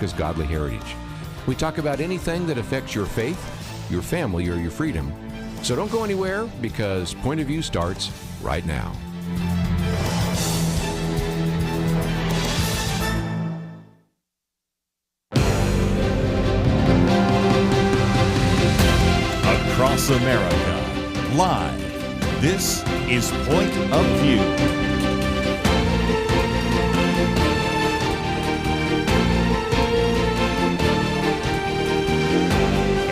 America's Godly Heritage. We talk about anything that affects your faith, your family, or your freedom. So don't go anywhere, because Point of View starts right now. Across America, live, this is Point of View.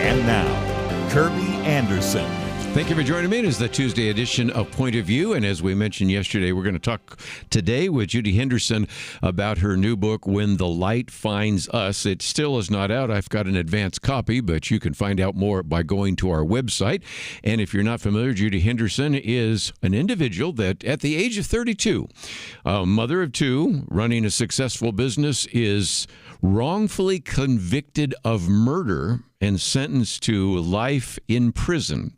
And now, Kerby Anderson. Thank you for joining me. It is the Tuesday edition of Point of View, and as we mentioned yesterday, we're going to talk today with Judy Henderson about her new book, When the Light Finds Us. It still is not out. I've got an advanced copy, but you can find out more by going to our website. And if you're not familiar, Judy Henderson is an individual that at the age of 32, a mother of two, running a successful business, is wrongfully convicted of murder and sentenced to life in prison.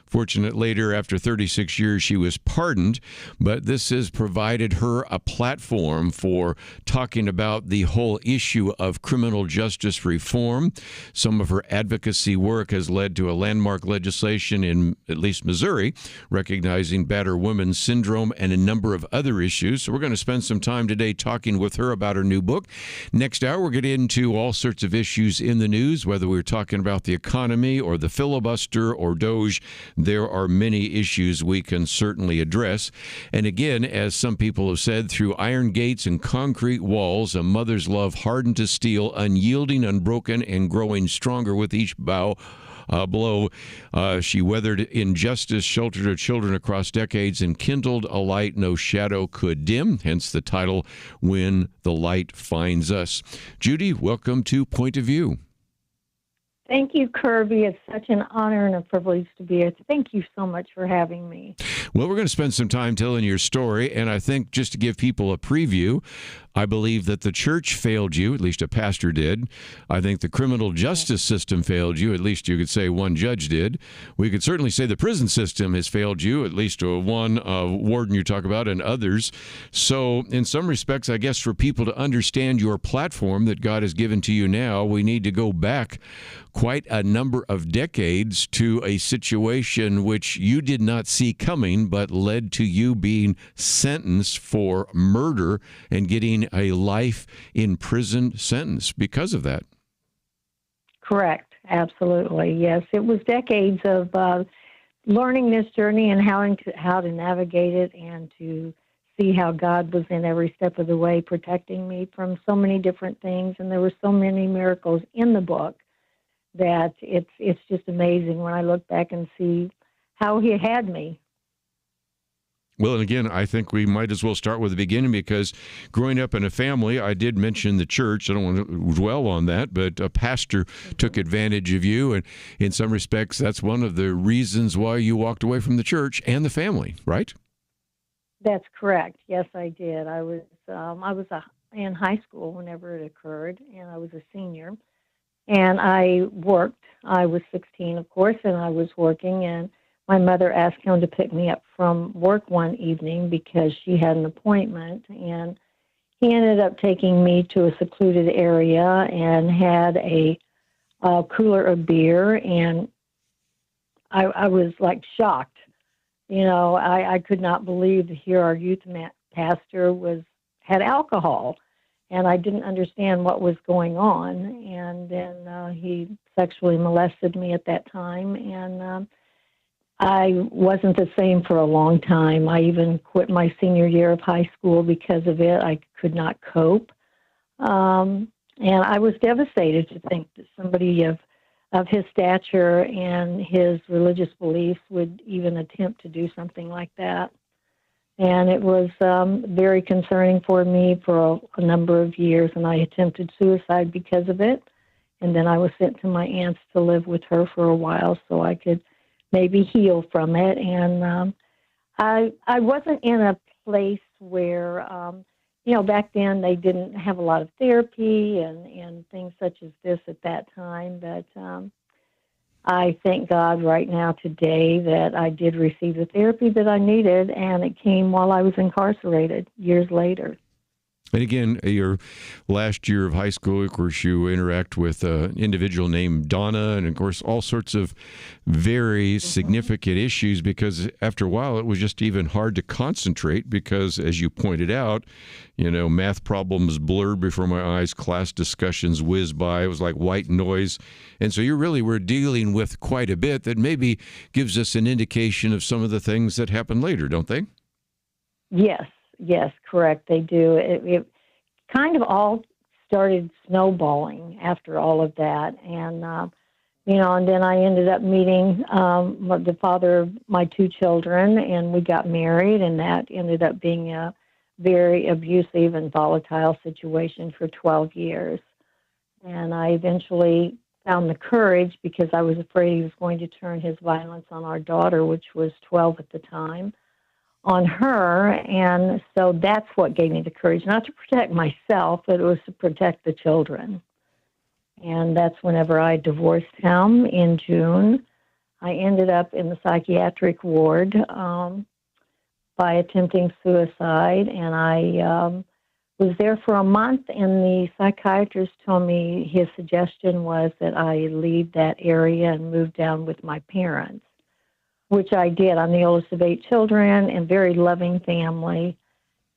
Fortunately, later, after 36 years, she was pardoned, but this has provided her a platform for talking about the whole issue of criminal justice reform. Some of her advocacy work has led to a landmark legislation in at least Missouri, recognizing battered women syndrome and a number of other issues. So we're going to spend some time today talking with her about her new book. Next hour, we'll get into all sorts of issues in the news, whether we're talking about the economy or the filibuster or DOJ. There are many issues we can certainly address. And again, as some people have said, through iron gates and concrete walls, a mother's love hardened to steel, unyielding, unbroken, and growing stronger with each blow. She weathered injustice, sheltered her children across decades, and kindled a light no shadow could dim, hence the title, When the Light Finds Us. Judy, welcome to Point of View. Thank you, Kerby. It's such an honor and a privilege to be here. Thank you so much for having me. Well, we're going to spend some time telling your story, and I think just to give people a preview, I believe that the church failed you, at least a pastor did. I think the criminal justice system failed you, at least you could say one judge did. We could certainly say the prison system has failed you, at least one warden you talk about, and others. So in some respects, I guess for people to understand your platform that God has given to you now, we need to go back quite a number of decades to a situation which you did not see coming, but led to you being sentenced for murder and getting a life in prison sentence because of that. Correct. Absolutely. Yes. It was decades of learning this journey and how to navigate it, and to see how God was in every step of the way, protecting me from so many different things. And there were so many miracles in the book that it's just amazing when I look back and see how he had me. Well, and again, I think we might as well start with the beginning, because growing up in a family, I did mention the church. I don't want to dwell on that, but a pastor took advantage of you. And in some respects, that's one of the reasons why you walked away from the church and the family, right? That's correct. Yes, I did. I was in high school whenever it occurred, and I was a senior. And I worked. I was 16, of course, and I was working, and my mother asked him to pick me up from work one evening because she had an appointment, and he ended up taking me to a secluded area and had a cooler of beer, and I was like shocked. You know, I could not believe that here our youth pastor had alcohol, and I didn't understand what was going on. And then he sexually molested me at that time, and I wasn't the same for a long time. I even quit my senior year of high school because of it. I could not cope. And I was devastated to think that somebody of his stature and his religious beliefs would even attempt to do something like that. And it was very concerning for me for a number of years, and I attempted suicide because of it. And then I was sent to my aunt's to live with her for a while so I could maybe heal from it. And I wasn't in a place where, back then they didn't have a lot of therapy and things such as this at that time. But I thank God right now today that I did receive the therapy that I needed, and it came while I was incarcerated years later. And again, your last year of high school, of course, you interact with an individual named Donna, and of course, all sorts of very significant issues, because after a while, it was just even hard to concentrate because, as you pointed out, math problems blurred before my eyes, class discussions whizzed by. It was like white noise. And so you really were dealing with quite a bit that maybe gives us an indication of some of the things that happen later, don't they? Yes, correct. They do. It kind of all started snowballing after all of that. And, and then I ended up meeting the father of my two children, and we got married, and that ended up being a very abusive and volatile situation for 12 years. And I eventually found the courage, because I was afraid he was going to turn his violence on our daughter, which was 12 at the time, on her. And so that's what gave me the courage, not to protect myself, but it was to protect the children. And that's whenever I divorced him in June. I ended up in the psychiatric ward by attempting suicide, and I was there for a month, and the psychiatrist told me his suggestion was that I leave that area and move down with my parents, which I did. I'm the oldest of 8 children and very loving family.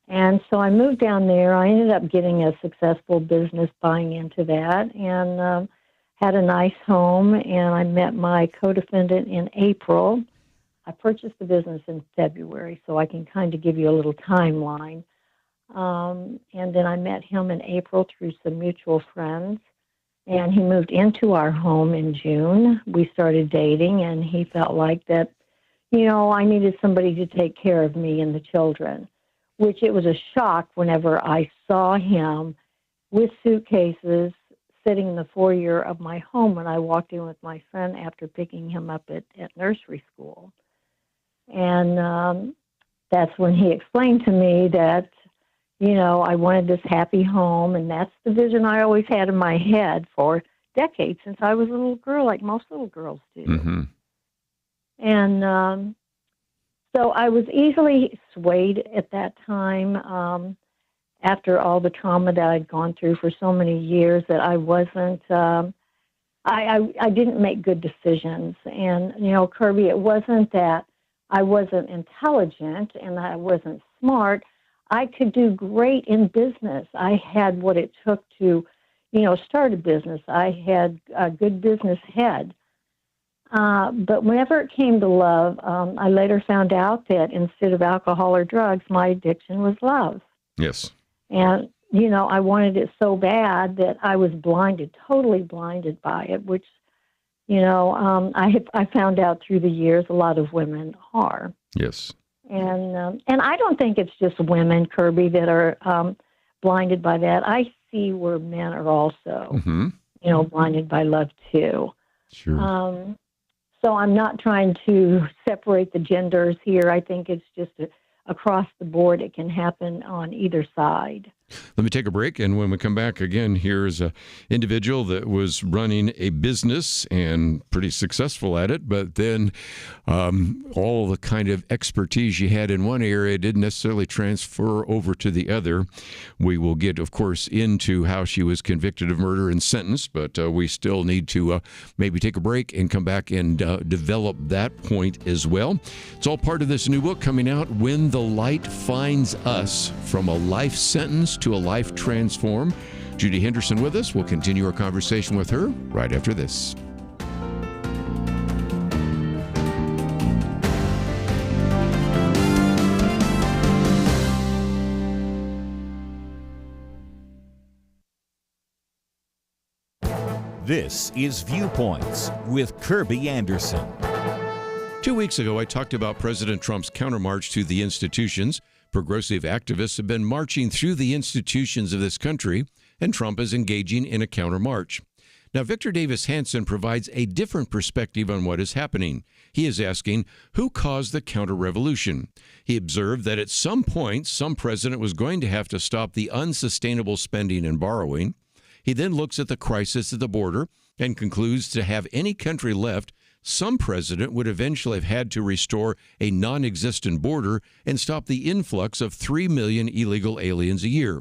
And so I moved down there. I ended up getting a successful business buying into that, and had a nice home, and I met my co-defendant in April. I purchased the business in February, so I can kind of give you a little timeline. And then I met him in April through some mutual friends, and he moved into our home in June. We started dating, and he felt like that, I needed somebody to take care of me and the children, which it was a shock whenever I saw him with suitcases sitting in the foyer of my home when I walked in with my son after picking him up at nursery school. And that's when he explained to me that, I wanted this happy home, and that's the vision I always had in my head for decades, since I was a little girl, like most little girls do. Mm-hmm. And so I was easily swayed at that time, after all the trauma that I'd gone through for so many years, that I wasn't, I didn't make good decisions. And, Kerby, it wasn't that I wasn't intelligent and I wasn't smart. I could do great in business. I had what it took to, start a business. I had a good business head. But whenever it came to love, I later found out that instead of alcohol or drugs, my addiction was love. Yes. And, I wanted it so bad that I was blinded, totally blinded by it, which, I found out through the years a lot of women are. Yes. And I don't think it's just women, Kerby, that are blinded by that. I see where men are also, blinded by love too. Sure. So I'm not trying to separate the genders here. I think it's just across the board. It can happen on either side. Let me take a break, and when we come back again, here's an individual that was running a business and pretty successful at it, but then all the kind of expertise you had in one area didn't necessarily transfer over to the other. We will get, of course, into how she was convicted of murder and sentenced, but we still need to maybe take a break and come back and develop that point as well. It's all part of this new book coming out, When the Light Finds Us, From a Life Sentence to a Life Transformed. Judy Henderson with us. We'll continue our conversation with her right after this. This is Viewpoints with Kerby Anderson. 2 weeks ago, I talked about President Trump's countermarch to the institutions. Progressive activists have been marching through the institutions of this country, and Trump is engaging in a countermarch. Now, Victor Davis Hanson provides a different perspective on what is happening. He is asking, who caused the counter-revolution? He observed that at some point, some president was going to have to stop the unsustainable spending and borrowing. He then looks at the crisis at the border and concludes to have any country left, some president would eventually have had to restore a non-existent border and stop the influx of 3 million illegal aliens a year.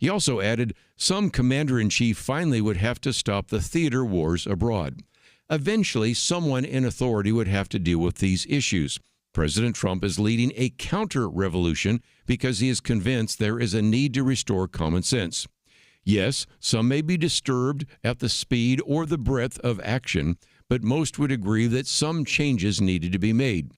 He also added some commander-in-chief finally would have to stop the theater wars abroad. Eventually, someone in authority would have to deal with these issues. President Trump is leading a counter-revolution because he is convinced there is a need to restore common sense. Yes, some may be disturbed at the speed or the breadth of action, but most would agree that some changes needed to be made.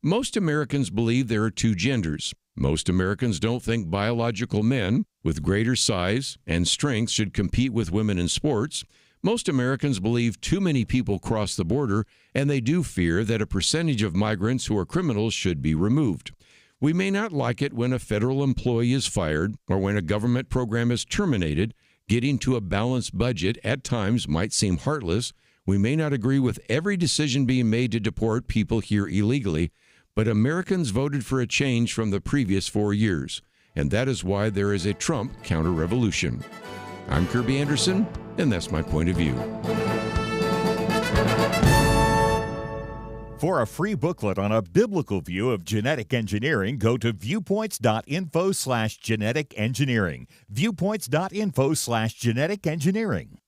Most Americans believe there are two genders. Most Americans don't think biological men with greater size and strength should compete with women in sports. Most Americans believe too many people cross the border, and they do fear that a percentage of migrants who are criminals should be removed. We may not like it when a federal employee is fired or when a government program is terminated. Getting to a balanced budget at times might seem heartless. We may not agree with every decision being made to deport people here illegally, but Americans voted for a change from the previous 4 years, and that is why there is a Trump counter-revolution. I'm Kerby Anderson, and that's my point of view. For a free booklet on a biblical view of genetic engineering, go to viewpoints.info/genetic engineering. Viewpoints.info/genetic engineering.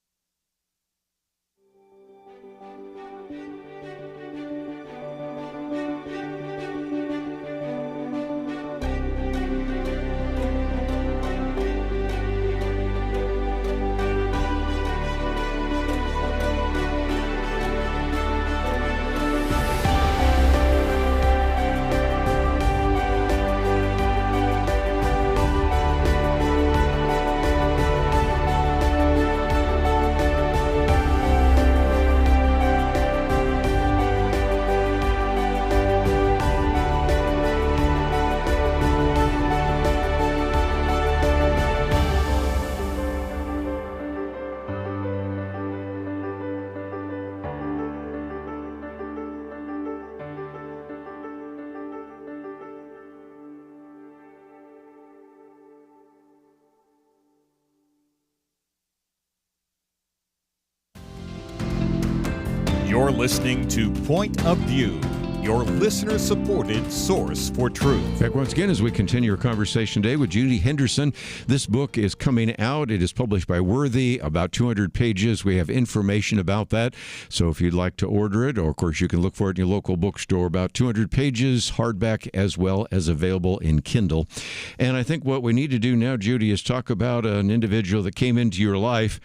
You're listening to Point of View, your listener-supported source for truth. Back once again as we continue our conversation today with Judy Henderson. This book is coming out. It is published by Worthy, about 200 pages. We have information about that. So if you'd like to order it, or of course you can look for it in your local bookstore, about 200 pages, hardback as well as available in Kindle. And I think what we need to do now, Judy, is talk about an individual that came into your life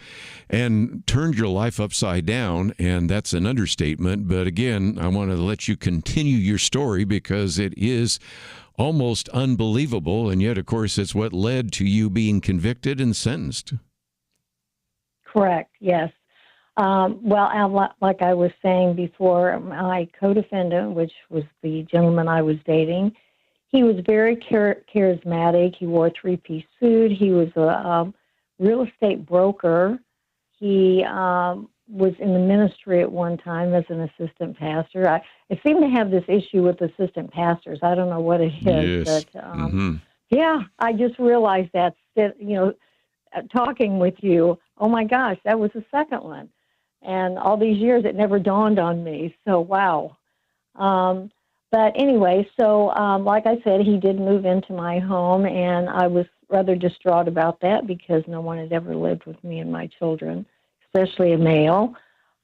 and turned your life upside down, and that's an understatement. But again, I want to let you continue your story because it is almost unbelievable, and yet, of course, it's what led to you being convicted and sentenced. Correct, yes. Like I was saying before, my co-defendant, which was the gentleman I was dating, he was very charismatic. He wore a three-piece suit. He was a real estate broker. He was in the ministry at one time as an assistant pastor. I seem to have this issue with assistant pastors. I don't know what it is. Yes. But, yeah, I just realized that, talking with you, oh my gosh, that was the second one. And all these years, it never dawned on me. So, wow. But anyway, so like I said, he did move into my home, and I was rather distraught about that because no one had ever lived with me and my children, especially a male.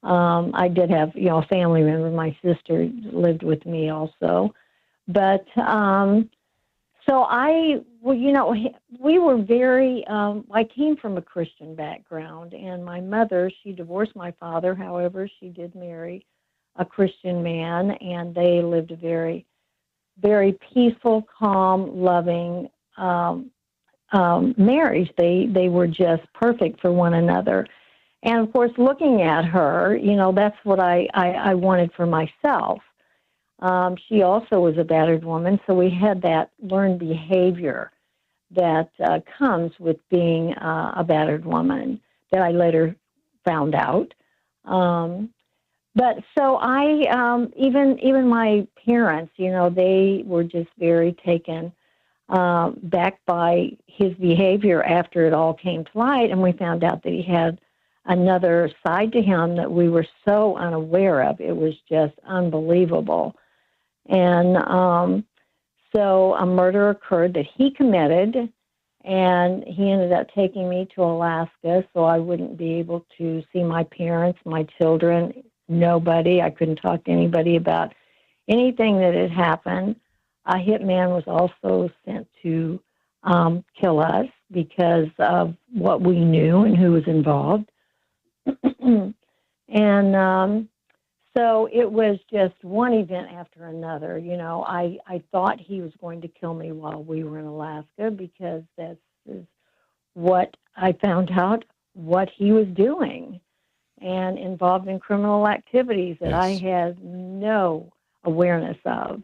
I did have, a family member. My sister lived with me also. But so we were very, I came from a Christian background, and my mother, she divorced my father. However, she did marry a Christian man, and they lived a very, very peaceful, calm, loving marriage. They were just perfect for one another. And, of course, looking at her, that's what I wanted for myself. She also was a battered woman, so we had that learned behavior that comes with being a battered woman that I later found out. But so I, even my parents, they were just very taken back by his behavior after it all came to light, and we found out that he had another side to him that we were so unaware of. It was just unbelievable. And so a murder occurred that he committed, And he ended up taking me to Alaska so I wouldn't be able to see my parents, my children, nobody. I couldn't talk to anybody about anything that had happened. A hitman was also sent to kill us because of what we knew and who was involved. And so it was just one event after another. You know, I thought he was going to kill me while we were in Alaska because this is what I found out what he was doing and involved in criminal activities that I had no awareness of.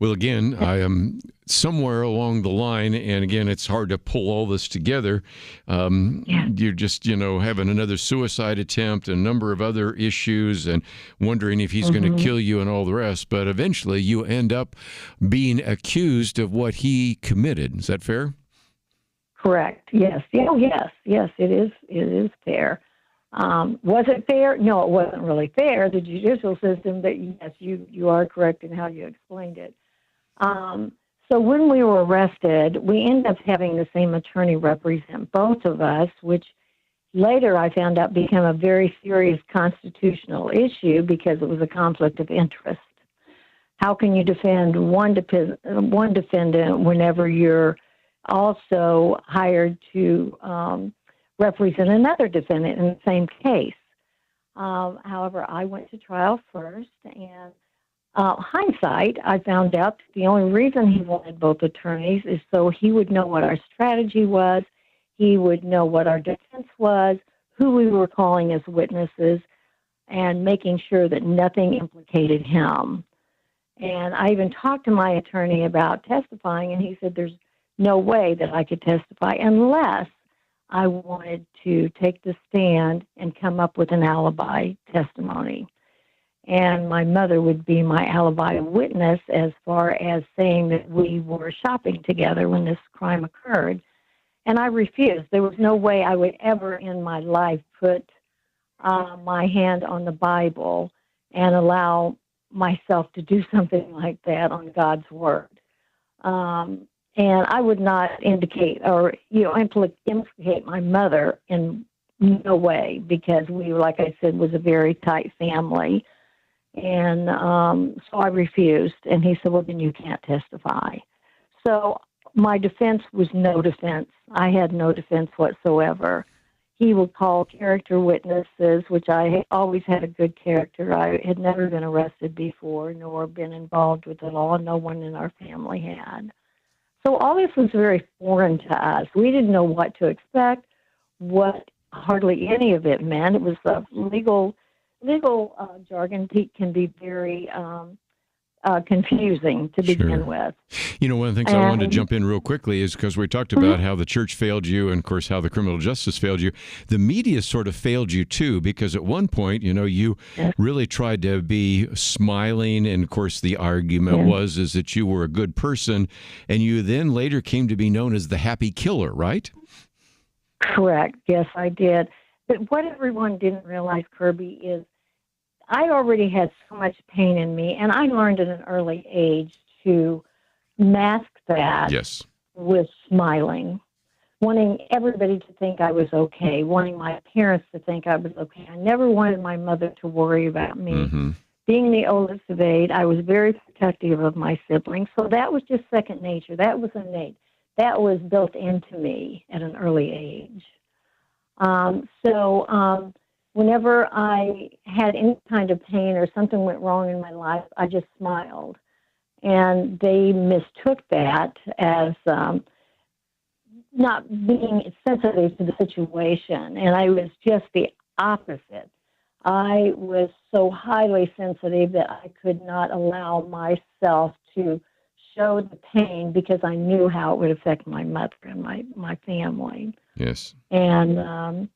Well, again, I am somewhere along the line, and again, it's hard to pull all this together. You're just, having another suicide attempt, a number of other issues, and wondering if he's going to kill you and all the rest. But eventually, you end up being accused of what he committed. Is that fair? Correct. Yes. Oh, yes. Yes, it is. It is fair. Was it fair? No, it wasn't really fair, the judicial system, but yes, you are correct in how you explained it. So when we were arrested, we ended up having the same attorney represent both of us, which later I found out became a very serious constitutional issue because it was a conflict of interest. How can you defend one defendant whenever you're also hired to represent another defendant in the same case? However, I went to trial first, and hindsight, I found out the only reason he wanted both attorneys is so he would know what our strategy was, he would know what our defense was, who we were calling as witnesses, and making sure that nothing implicated him. And I even talked to my attorney about testifying, and he said there's no way that I could testify unless I wanted to take the stand and come up with an alibi testimony. And my mother would be my alibi witness as far as saying that we were shopping together when this crime occurred. And I refused. There was no way I would ever in my life put my hand on the Bible and allow myself to do something like that on God's word. And I would not indicate or, implicate my mother in no way because we, like I said, was a very tight family. And so I refused. And he said, well, then you can't testify. So my defense was no defense. I had no defense whatsoever. He would call character witnesses, which I always had a good character. I had never been arrested before, nor been involved with the law. No one in our family had. So all this was very foreign to us. We didn't know what to expect, what hardly any of it meant. It was legal jargon can be very confusing to begin with. One of the things I wanted to jump in real quickly is because we talked about how the church failed you and, of course, how the criminal justice failed you. The media sort of failed you, too, because at one point, you really tried to be smiling. And, of course, the argument is that you were a good person. And you then later came to be known as the happy killer, right? Correct. Yes, I did. But what everyone didn't realize, Kerby, is I already had so much pain in me, and I learned at an early age to mask that with smiling, wanting everybody to think I was okay, wanting my parents to think I was okay. I never wanted my mother to worry about me. Mm-hmm. Being the oldest of 8, I was very protective of my siblings, so that was just second nature. That was innate. That was built into me at an early age. Whenever I had any kind of pain or something went wrong in my life, I just smiled. And they mistook that as not being sensitive to the situation. And I was just the opposite. I was so highly sensitive that I could not allow myself to show the pain because I knew how it would affect my mother and my family. Yes. And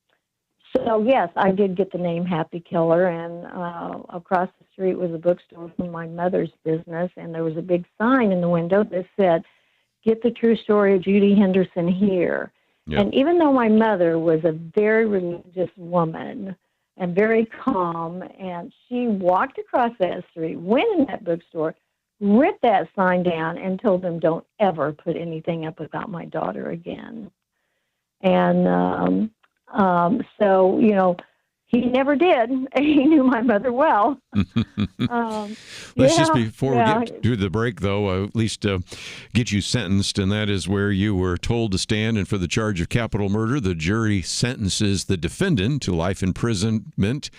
so, yes, I did get the name Happy Killer, and across the street was a bookstore from my mother's business, and there was a big sign in the window that said, "Get the true story of Judy Henderson here." Yep. And even though my mother was a very religious woman and very calm, and she walked across that street, went in that bookstore, ripped that sign down and told them, don't ever put anything up about my daughter again. And so, he never did. He knew my mother well. Let's just, before we get to the break, though, at least get you sentenced, and that is where you were told to stand. And for the charge of capital murder, the jury sentences the defendant to life imprisonment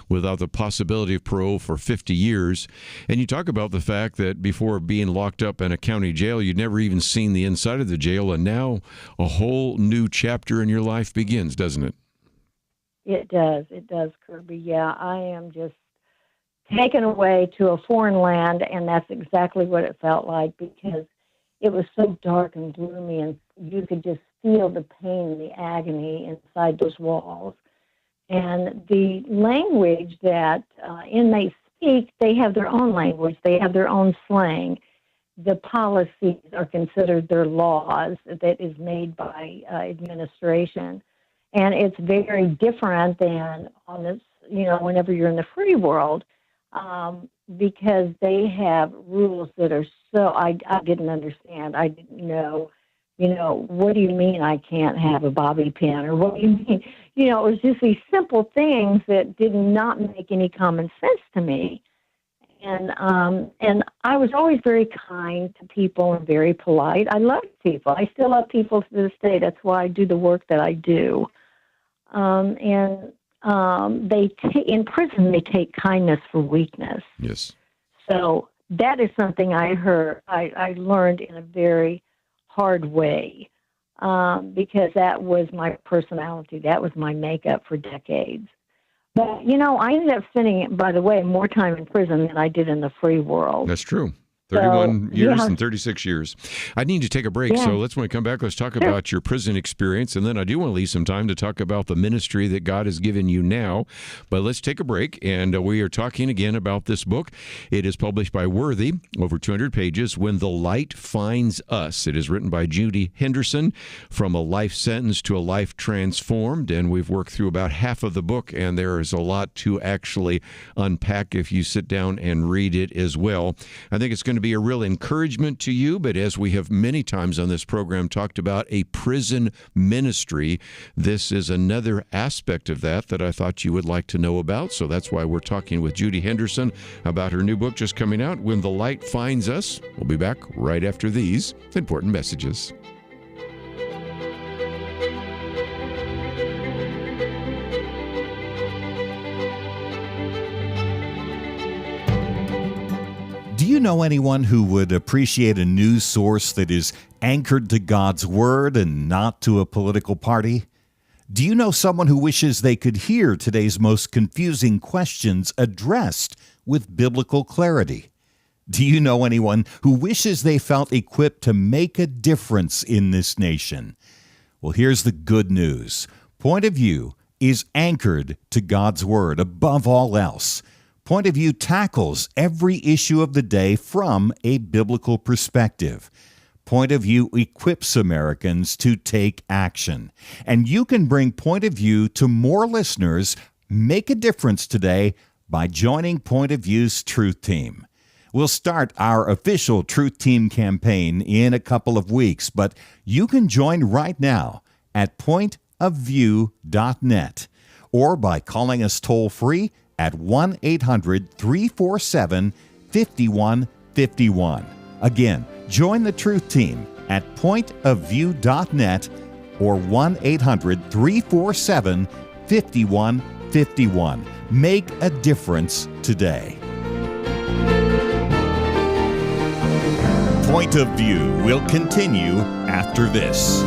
without the possibility of parole for 50 years. And you talk about the fact that before being locked up in a county jail, you'd never even seen the inside of the jail, and now a whole new chapter in your life begins, doesn't it? It does, Kerby. Yeah, I am just taken away to a foreign land, and that's exactly what it felt like, because it was so dark and gloomy, and you could just feel the pain and the agony inside those walls. And the language that inmates speak, they have their own language. They have their own slang. The policies are considered their laws that is made by administration. And it's very different than on this, whenever you're in the free world, because they have rules that are so, I didn't understand. I didn't know, what do you mean I can't have a bobby pin? Or what do you mean? It was just these simple things that did not make any common sense to me. And I was always very kind to people and very polite. I loved people. I still love people to this day. That's why I do the work that I do. In prison, they take kindness for weakness. Yes. So that is something I learned in a very hard way, because that was my personality. That was my makeup for decades. But, I ended up spending, by the way, more time in prison than I did in the free world. That's true. 31 years and 36 years. I need to take a break, so when we come back, let's talk about your prison experience, and then I do want to leave some time to talk about the ministry that God has given you now. But let's take a break, and we are talking again about this book. It is published by Worthy, over 200 pages, When the Light Finds Us. It is written by Judy Henderson, From a Life Sentence to a Life Transformed, and we've worked through about half of the book, and there is a lot to actually unpack if you sit down and read it as well. I think it's going to be a real encouragement to you, but as we have many times on this program talked about a prison ministry, this is another aspect of that I thought you would like to know about. So that's why we're talking with Judy Henderson about her new book just coming out, When the Light Finds Us. We'll be back right after these important messages. Do you know anyone who would appreciate a news source that is anchored to God's Word and not to a political party? Do you know someone who wishes they could hear today's most confusing questions addressed with biblical clarity? Do you know anyone who wishes they felt equipped to make a difference in this nation? Well, here's the good news. Point of View is anchored to God's Word above all else. Point of View tackles every issue of the day from a biblical perspective. Point of View equips Americans to take action. And you can bring Point of View to more listeners, make a difference today by joining Point of View's Truth Team. We'll start our official Truth Team campaign in a couple of weeks, but you can join right now at pointofview.net or by calling us toll-free at 1-800-347-5151. Again, join the Truth Team at pointofview.net or 1-800-347-5151. Make a difference today. Point of View will continue after this.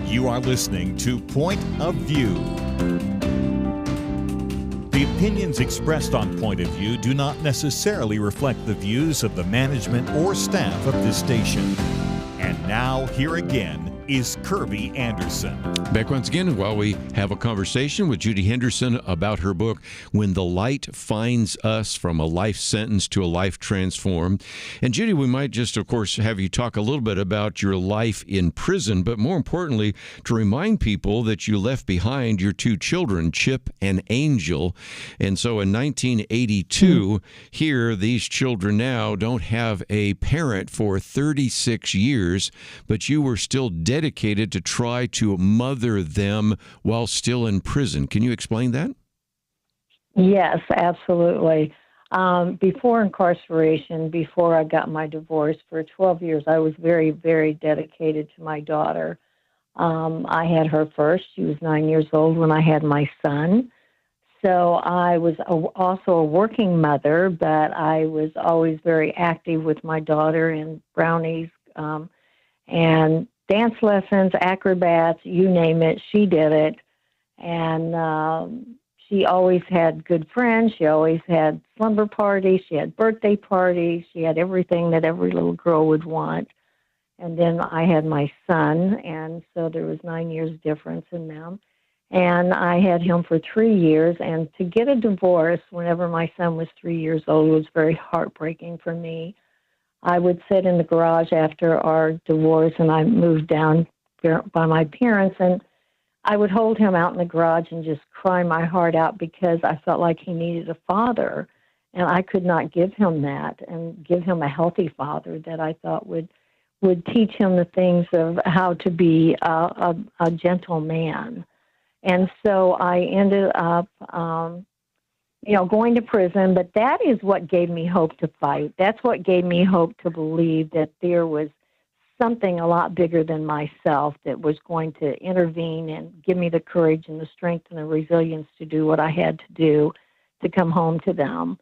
You are listening to Point of View. The opinions expressed on Point of View do not necessarily reflect the views of the management or staff of this station. And now, here again is Kerby Anderson. Back once again while we have a conversation with Judy Henderson about her book, When the Light Finds Us, From a Life Sentence to a Life Transformed. And Judy, we might just, of course, have you talk a little bit about your life in prison, but more importantly, to remind people that you left behind your two children, Chip and Angel. And so in 1982, here, these children now don't have a parent for 36 years, but you were still dedicated to try to mother them while still in prison. Can you explain that? Yes, absolutely. Before incarceration, before I got my divorce, for 12 years, I was very, very dedicated to my daughter. I had her first. She was 9 years old when I had my son. So I was also a working mother, but I was always very active with my daughter in brownies and dance lessons, acrobats, you name it, she did it. And she always had good friends. She always had slumber parties. She had birthday parties. She had everything that every little girl would want. And then I had my son, and so there was 9 years difference in them. And I had him for 3 years. And to get a divorce whenever my son was 3 years old was very heartbreaking for me. I would sit in the garage after our divorce, and I moved down by my parents, and I would hold him out in the garage and just cry my heart out because I felt like he needed a father, and I could not give him that and give him a healthy father that I thought would teach him the things of how to be a gentle man. And so I ended up going to prison, but that is what gave me hope to fight. That's what gave me hope to believe that there was something a lot bigger than myself that was going to intervene and give me the courage and the strength and the resilience to do what I had to do to come home to them.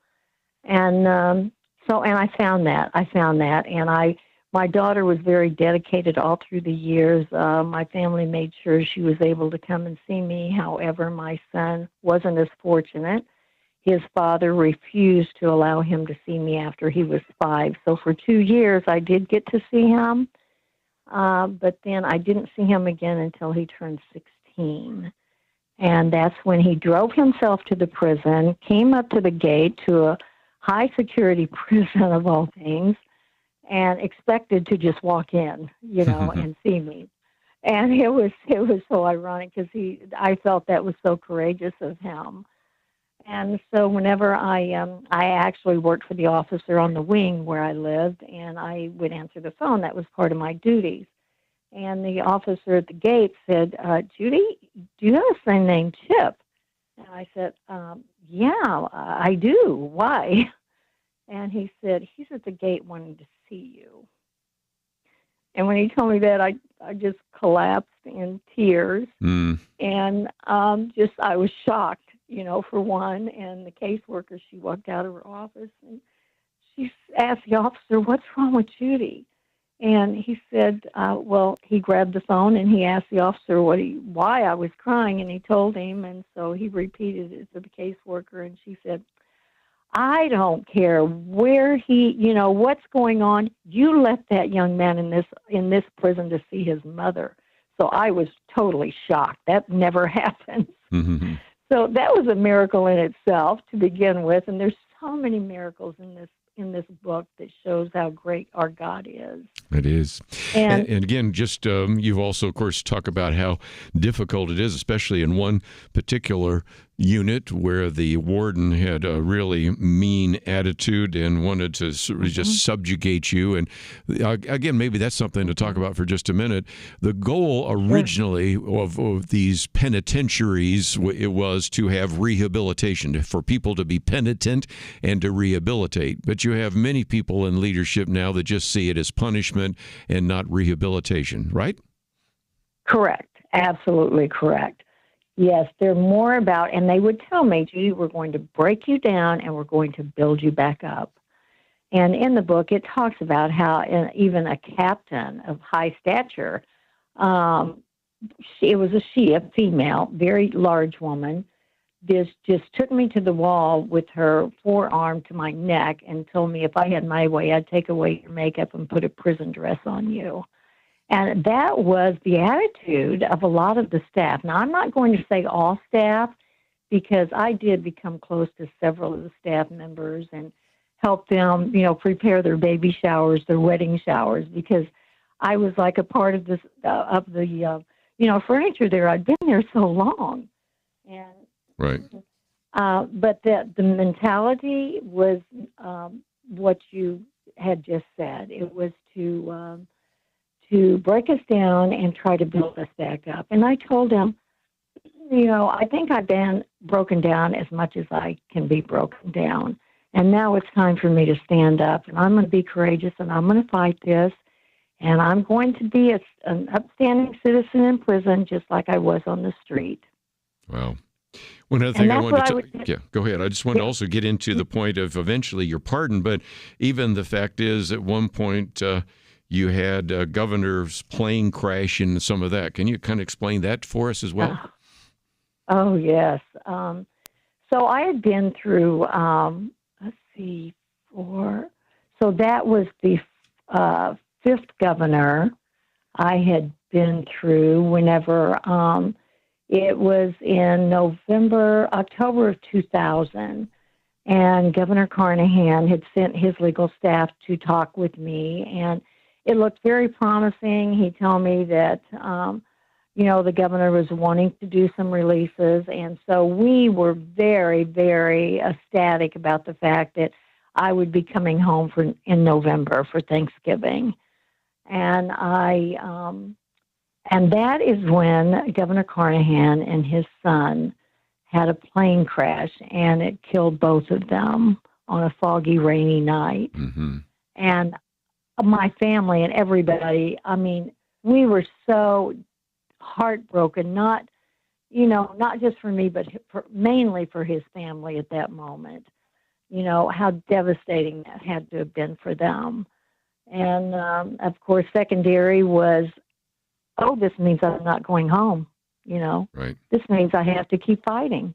And I found that. And my daughter was very dedicated all through the years. My family made sure she was able to come and see me. However, my son wasn't as fortunate. His father refused to allow him to see me after he was 5. So for 2 years, I did get to see him, but then I didn't see him again until he turned 16. And that's when he drove himself to the prison, came up to the gate to a high-security prison of all things, and expected to just walk in, and see me. And it was so ironic because I felt that was so courageous of him. And so whenever I actually worked for the officer on the wing where I lived, and I would answer the phone. That was part of my duties. And the officer at the gate said, Judy, do you have a son named Chip? And I said, yeah, I do. Why? And he said, he's at the gate wanting to see you. And when he told me that, I just collapsed in tears. And I was shocked. For one, and the caseworker, she walked out of her office and she asked the officer, what's wrong with Judy? And he said, he grabbed the phone and he asked the officer why I was crying, and he told him, and so he repeated it to the caseworker, and she said, I don't care where what's going on. You left that young man in this prison to see his mother. So I was totally shocked. That never happens. Mm-hmm. So that was a miracle in itself to begin with, and there's so many miracles in this book that shows how great our God is. It is. And again, just you've also, of course, talked about how difficult it is, especially in one particular unit where the warden had a really mean attitude and wanted to just subjugate you. And again, maybe that's something to talk about for just a minute. The goal originally of these penitentiaries, it was to have rehabilitation, for people to be penitent and to rehabilitate. But you have many people in leadership now that just see it as punishment and not rehabilitation, right? Correct. Absolutely correct. Yes, they're more about, and they would tell me, Judy, we're going to break you down and we're going to build you back up. And in the book, it talks about how even a captain of high stature a female, very large woman. This just took me to the wall with her forearm to my neck and told me if I had my way, I'd take away your makeup and put a prison dress on you. And that was the attitude of a lot of the staff. Now, I'm not going to say all staff, because I did become close to several of the staff members and help them, prepare their baby showers, their wedding showers, because I was like a part of the furniture there. I'd been there so long. And Right. But the mentality was what you had just said. It was to break us down and try to build us back up. And I told him, I think I've been broken down as much as I can be broken down. And now it's time for me to stand up. And I'm going to be courageous, and I'm going to fight this. And I'm going to be an upstanding citizen in prison, just like I was on the street. Wow. One other thing I wanted to yeah, go ahead. I just want to also get into the point of eventually your pardon, but even the fact is at one point you had a governor's plane crash and some of that. Can you kind of explain that for us as well? Oh, yes. So I had been through, so that was the fifth governor I had been through whenever it was in October of 2000, and Governor Carnahan had sent his legal staff to talk with me, and it looked very promising. He told me that, the governor was wanting to do some releases, and so we were very, very ecstatic about the fact that I would be coming home in November for Thanksgiving. And and that is when Governor Carnahan and his son had a plane crash, and it killed both of them on a foggy, rainy night. Mm-hmm. And my family and everybody, we were so heartbroken, not just for me, but mainly for his family at that moment. How devastating that had to have been for them. And, of course, secondary was, this means I'm not going home, Right. This means I have to keep fighting.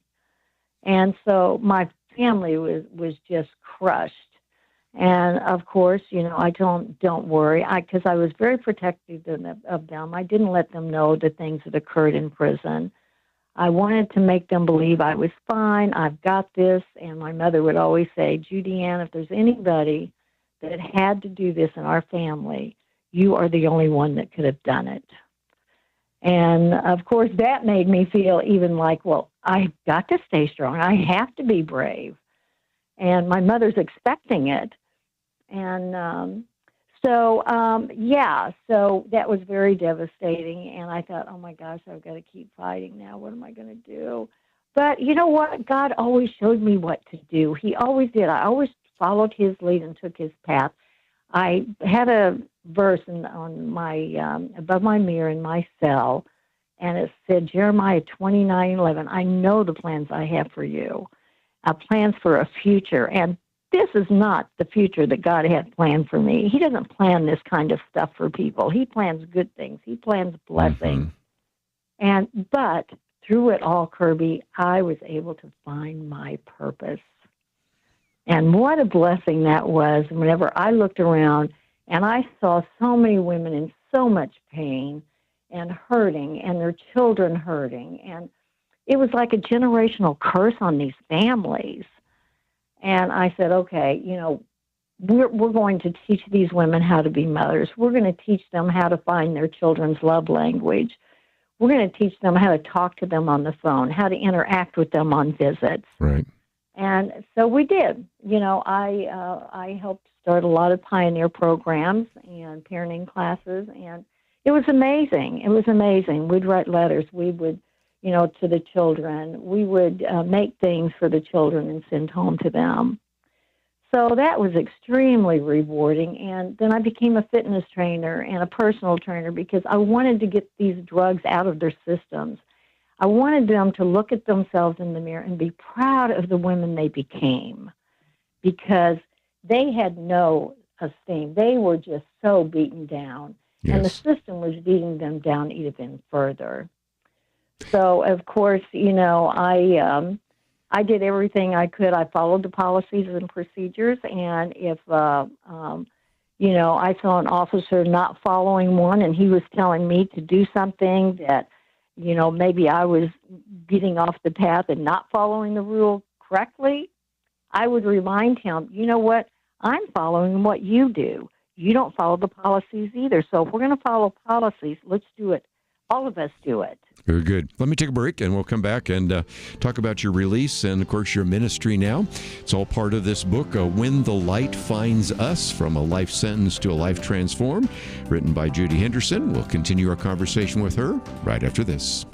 And so my family was just crushed. And, of course, I don't worry, because I was very protective of them. I didn't let them know the things that occurred in prison. I wanted to make them believe I was fine, I've got this. And my mother would always say, Judy Ann, if there's anybody that had to do this in our family, you are the only one that could have done it. And, of course, that made me feel even like, well, I've got to stay strong. I have to be brave. And my mother's expecting it. And so that was very devastating. And I thought, oh, my gosh, I've got to keep fighting now. What am I going to do? But you know what? God always showed me what to do. He always did. I always followed his lead and took his path. I had a verse on my above my mirror in my cell, and it said, Jeremiah 29:11. I know the plans I have for you, plans for a future. And this is not the future that God had planned for me. He doesn't plan this kind of stuff for people. He plans good things. He plans blessings. Mm-hmm. But through it all, Kerby, I was able to find my purpose. And what a blessing that was whenever I looked around and I saw so many women in so much pain and hurting, and their children hurting. And it was like a generational curse on these families. And I said, okay, we're going to teach these women how to be mothers. We're going to teach them how to find their children's love language. We're going to teach them how to talk to them on the phone, how to interact with them on visits. Right. And so we did. I helped start a lot of pioneer programs and parenting classes, and it was amazing. It was amazing. We'd write letters. We would, to the children. We would make things for the children and send home to them. So that was extremely rewarding. And then I became a fitness trainer and a personal trainer because I wanted to get these drugs out of their systems. I wanted them to look at themselves in the mirror and be proud of the women they became, because they had no esteem. They were just so beaten down. And the Yes. system was beating them down even further. So, of course, I did everything I could. I followed the policies and procedures, and if I saw an officer not following one, and he was telling me to do something that, maybe I was getting off the path and not following the rule correctly, I would remind him, you know what, I'm following what you do. You don't follow the policies either. So if we're going to follow policies, let's do it. All of us do it. Very good. Let me take a break, and we'll come back and talk about your release and, of course, your ministry now. It's all part of this book, When the Light Finds Us, From a Life Sentence to a Life Transformed, written by Judy Henderson. We'll continue our conversation with her right after this.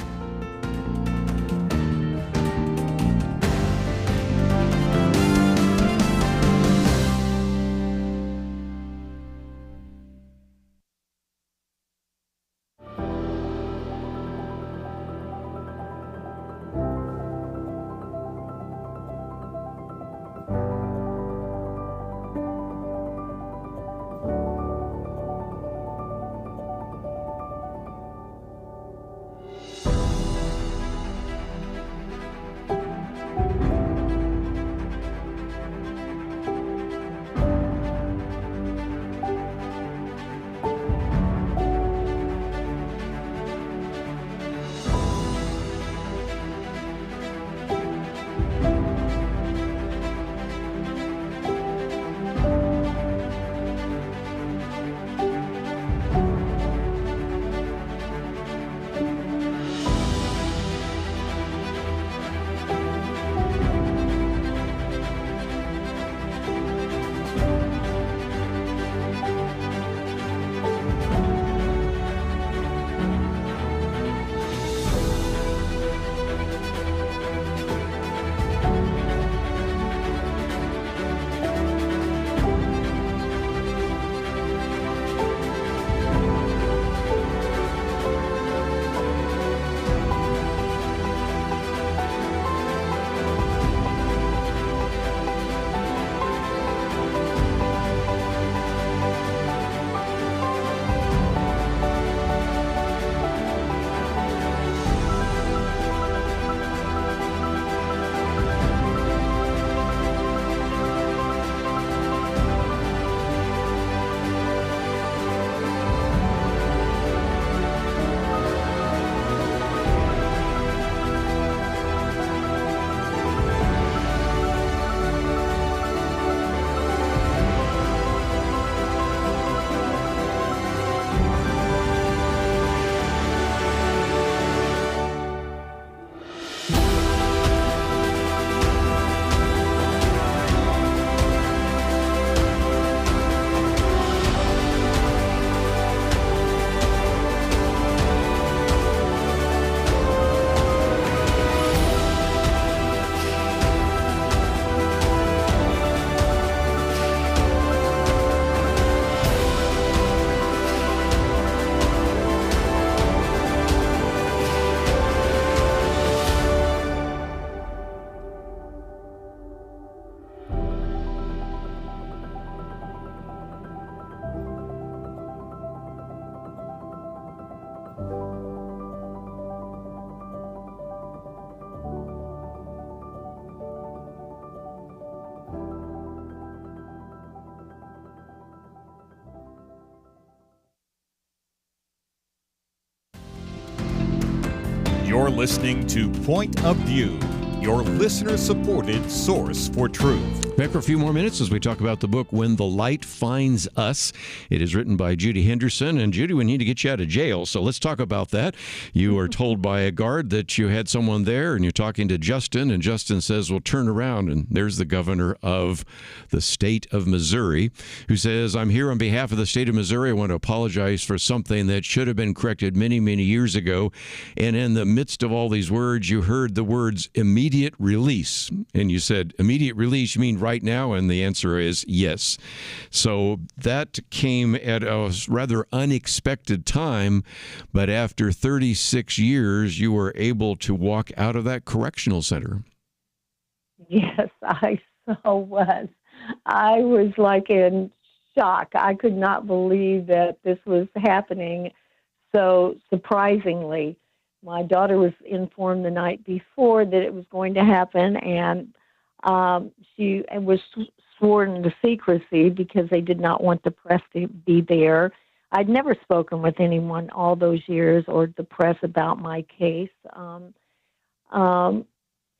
You're listening to Point of View, your listener-supported source for truth. Back for a few more minutes as we talk about the book, When the Light Finds Us. It is written by Judy Henderson. And Judy, we need to get you out of jail, so let's talk about that. You are told by a guard that you had someone there, and you're talking to Justin, and Justin says, well, turn around. And there's the governor of the state of Missouri, who says, I'm here on behalf of the state of Missouri. I want to apologize for something that should have been corrected many, many years ago. And in the midst of all these words, you heard the words immediate release. And you said, immediate release, you mean right now? And the answer is yes. So that came at a rather unexpected time, but after 36 years, you were able to walk out of that correctional center. Yes, I so was. I was like in shock. I could not believe that this was happening so surprisingly. My daughter was informed the night before that it was going to happen, and she was sworn to secrecy because they did not want the press to be there. I'd never spoken with anyone all those years or the press about my case.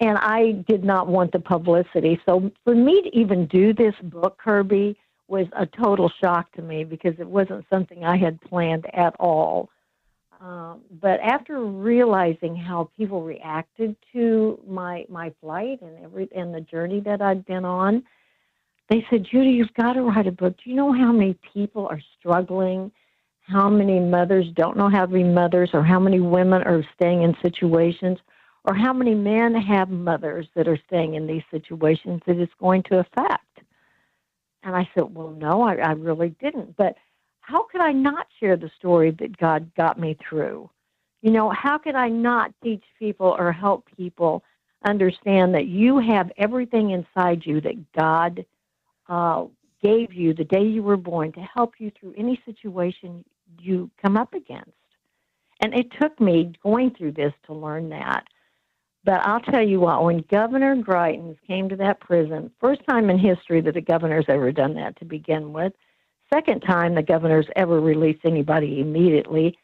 And I did not want the publicity. So for me to even do this book, Kerby, was a total shock to me because it wasn't something I had planned at all. But after realizing how people reacted to my flight and the journey that I'd been on, they said, Judy, you've got to write a book. Do you know how many people are struggling? How many mothers don't know how to be mothers, or how many women are staying in situations, or how many men have mothers that are staying in these situations that it's going to affect? And I said, well, no, I really didn't. But how could I not share the story that God got me through? You know, how could I not teach people or help people understand that you have everything inside you that God gave you the day you were born to help you through any situation you come up against? And it took me going through this to learn that. But I'll tell you what, when Governor Greitens came to that prison, first time in history that a governor's ever done that to begin with, second time the governor's ever released anybody immediately,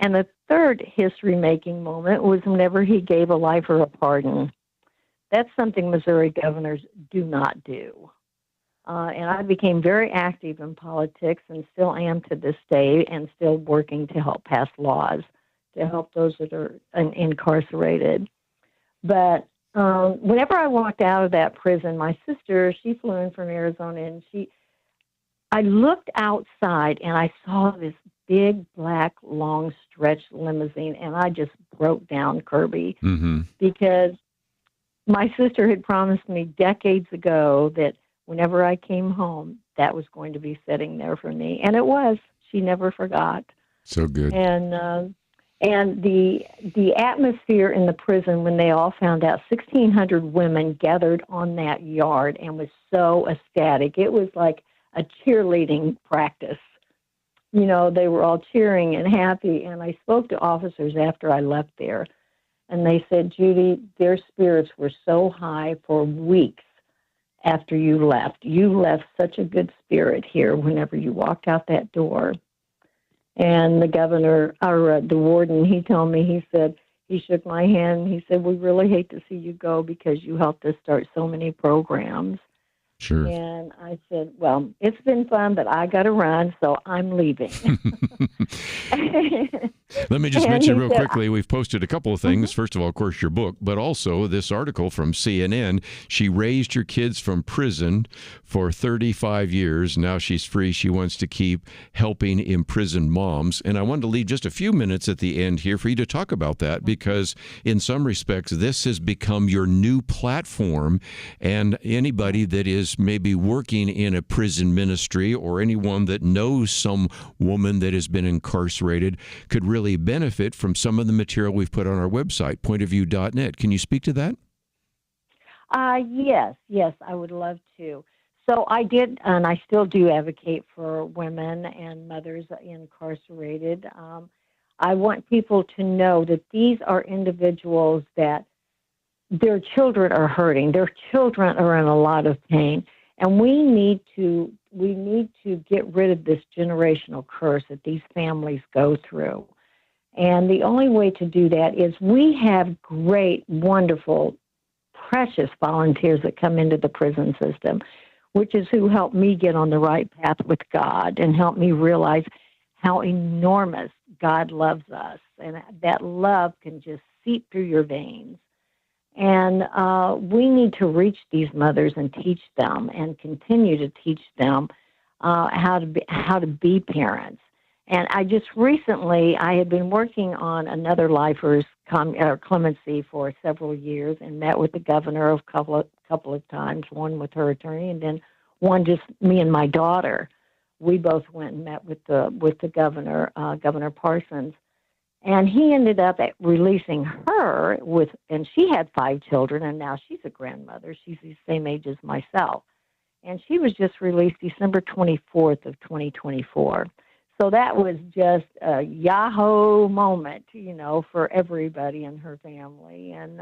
and the third history-making moment was whenever he gave a lifer a pardon. That's something Missouri governors do not do. And I became very active in politics and still am to this day, and still working to help pass laws to help those that are incarcerated. But whenever I walked out of that prison, my sister, she flew in from Arizona, and I looked outside and I saw this big, black, long stretched limousine, and I just broke down, Kerby, because my sister had promised me decades ago that whenever I came home, that was going to be sitting there for me. And it was. She never forgot. So good. And the atmosphere in the prison when they all found out, 1,600 women gathered on that yard and was so ecstatic. It was like a cheerleading practice. You know, they were all cheering and happy. And I spoke to officers after I left there, and they said, Judy, their spirits were so high for weeks after you left. You left such a good spirit here whenever you walked out that door. And the governor, or the warden, he told me, he said, he shook my hand. He said, we really hate to see you go because you helped us start so many programs. Sure. And I said, well, it's been fun, but I got to run, so I'm leaving. Let me just mention real quickly, we've posted a couple of things. First of all, of course, your book, but also this article from CNN. She raised her kids from prison for 35 years. Now she's free. She wants to keep helping imprisoned moms. And I wanted to leave just a few minutes at the end here for you to talk about that, because in some respects, this has become your new platform. And anybody that is maybe working in a prison ministry, or anyone that knows some woman that has been incarcerated, could really benefit from some of the material we've put on our website, pointofview.net. Can you speak to that? Yes, I would love to. So I did, and I still do advocate for women and mothers incarcerated. I want people to know that these are individuals that their children are hurting. Their children are in a lot of pain. And we need to get rid of this generational curse that these families go through. And the only way to do that is we have great, wonderful, precious volunteers that come into the prison system, which is who helped me get on the right path with God and helped me realize how enormous God loves us. And that love can just seep through your veins. And we need to reach these mothers and teach them, and continue to teach them how to be parents. And I just recently, I had been working on another lifer's clemency for several years, and met with the governor a couple of times, one with her attorney, and then one just me and my daughter. We both went and met with the governor, Governor Parsons. And he ended up releasing her and she had 5 children, and now she's a grandmother. She's the same age as myself. and she was just released December 24th of 2024. So that was just a Yahoo moment, for everybody in her family. And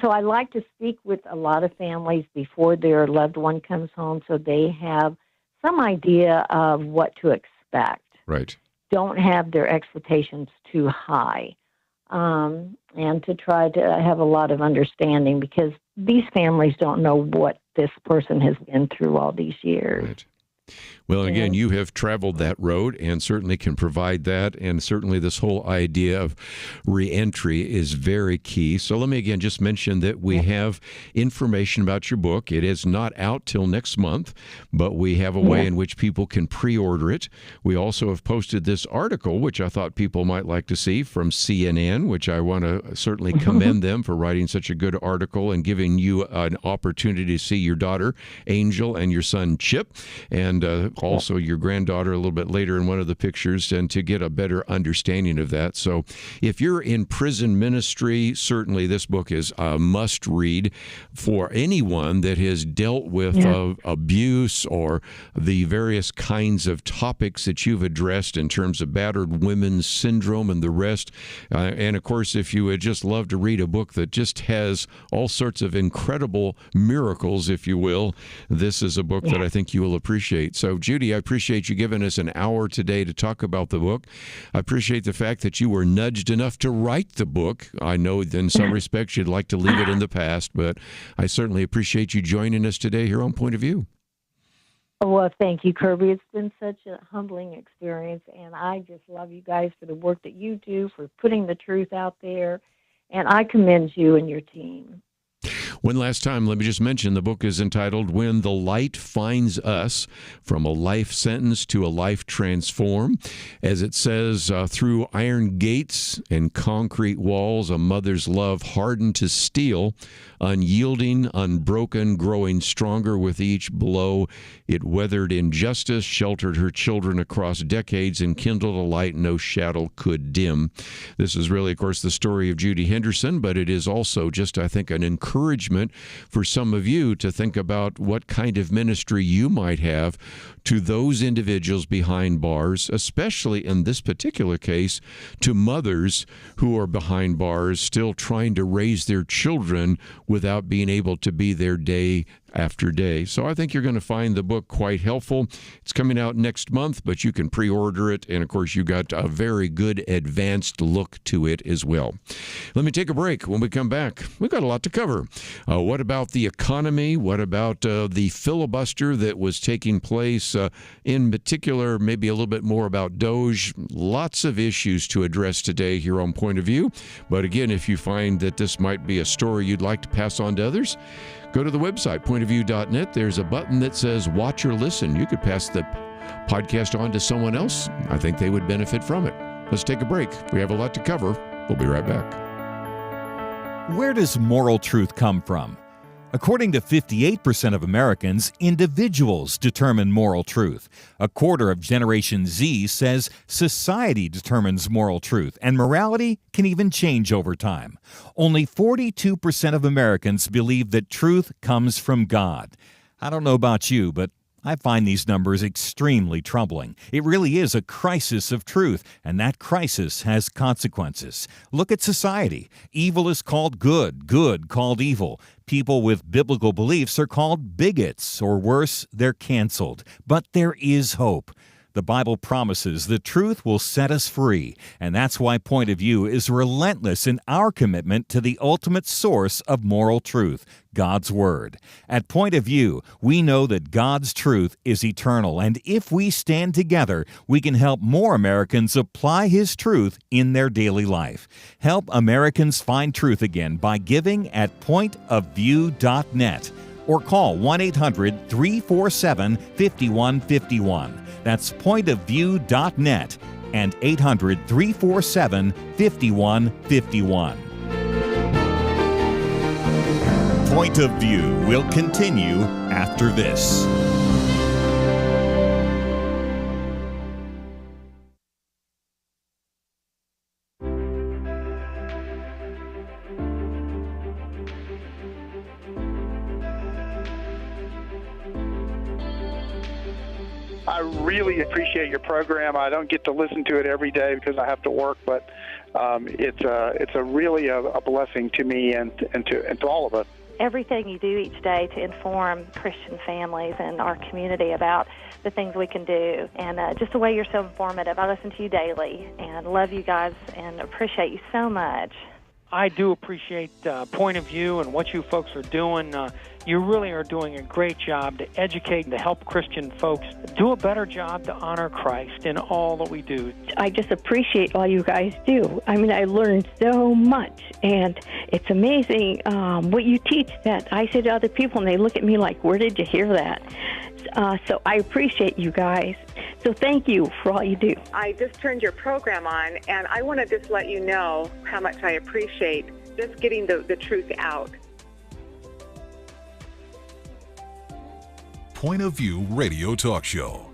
so I like to speak with a lot of families before their loved one comes home so they have some idea of what to expect. Right. Don't have their expectations too high. And to try to have a lot of understanding, because these families don't know what this person has been through all these years. Right. Well, again, you have traveled that road and certainly can provide that. And certainly this whole idea of reentry is very key. So let me again just mention that we have information about your book. It is not out till next month, but we have a way in which people can pre-order it. We also have posted this article, which I thought people might like to see, from CNN, which I want to certainly commend them for writing such a good article and giving you an opportunity to see your daughter, Angel, and your son, Chip, and also your granddaughter a little bit later in one of the pictures, and to get a better understanding of that. So if you're in prison ministry, certainly this book is a must read for anyone that has dealt with abuse or the various kinds of topics that you've addressed in terms of battered women's syndrome and the rest. And of course, if you would just love to read a book that just has all sorts of incredible miracles, if you will, this is a book that I think you will appreciate. So, Judy, I appreciate you giving us an hour today to talk about the book. I appreciate the fact that you were nudged enough to write the book. I know in some respects you'd like to leave it in the past, but I certainly appreciate you joining us today here on Point of View. Well, thank you, Kerby. It's been such a humbling experience, and I just love you guys for the work that you do, for putting the truth out there, and I commend you and your team. One last time, let me just mention the book is entitled When the Light Finds Us, From a Life Sentence to a Life Transformed. As it says, through iron gates and concrete walls, a mother's love hardened to steel, unyielding, unbroken, growing stronger with each blow. It weathered injustice, sheltered her children across decades, and kindled a light no shadow could dim. This is really, of course, the story of Judy Henderson, but it is also just, I think, an encouragement for some of you to think about what kind of ministry you might have to those individuals behind bars, especially in this particular case, to mothers who are behind bars still trying to raise their children without being able to be there day after day. So I think you're going to find the book quite helpful. It's coming out next month, but you can pre-order it. And of course, you got a very good advanced look to it as well. Let me take a break. When we come back, we've got a lot to cover. What about the economy? What about the filibuster that was taking place? In particular, maybe a little bit more about DOGE. Lots of issues to address today here on Point of View. But again, if you find that this might be a story you'd like to pass on to others, go to the website, pointofview.net. There's a button that says watch or listen. You could pass the podcast on to someone else. I think they would benefit from it. Let's take a break. We have a lot to cover. We'll be right back. Where does moral truth come from? According to 58% of Americans, individuals determine moral truth. A quarter of Generation Z says society determines moral truth, and morality can even change over time. Only 42% of Americans believe that truth comes from God. I don't know about you, but I find these numbers extremely troubling. It really is a crisis of truth, and that crisis has consequences. Look at society. Evil is called good, good called evil. People with biblical beliefs are called bigots, or worse, they're canceled. But there is hope. The Bible promises the truth will set us free, and that's why Point of View is relentless in our commitment to the ultimate source of moral truth, God's Word. At Point of View, we know that God's truth is eternal, and if we stand together, we can help more Americans apply His truth in their daily life. Help Americans find truth again by giving at pointofview.net or call 1-800-347-5151. That's pointofview.net and 800-347-5151. Point of View will continue after this. I really appreciate your program. I don't get to listen to it every day because I have to work, but it's a really a blessing to me and to all of us. Everything you do each day to inform Christian families and our community about the things we can do, and just the way you're so informative. I listen to you daily and love you guys and appreciate you so much. I do appreciate Point of View and what you folks are doing. You really are doing a great job to educate and to help Christian folks do a better job to honor Christ in all that we do. I just appreciate all you guys do. I mean, I learned so much, and it's amazing what you teach that I say to other people, and they look at me like, where did you hear that? So I appreciate you guys. So thank you for all you do. I just turned your program on, and I want to just let you know how much I appreciate just getting the truth out. Point of View Radio Talk Show.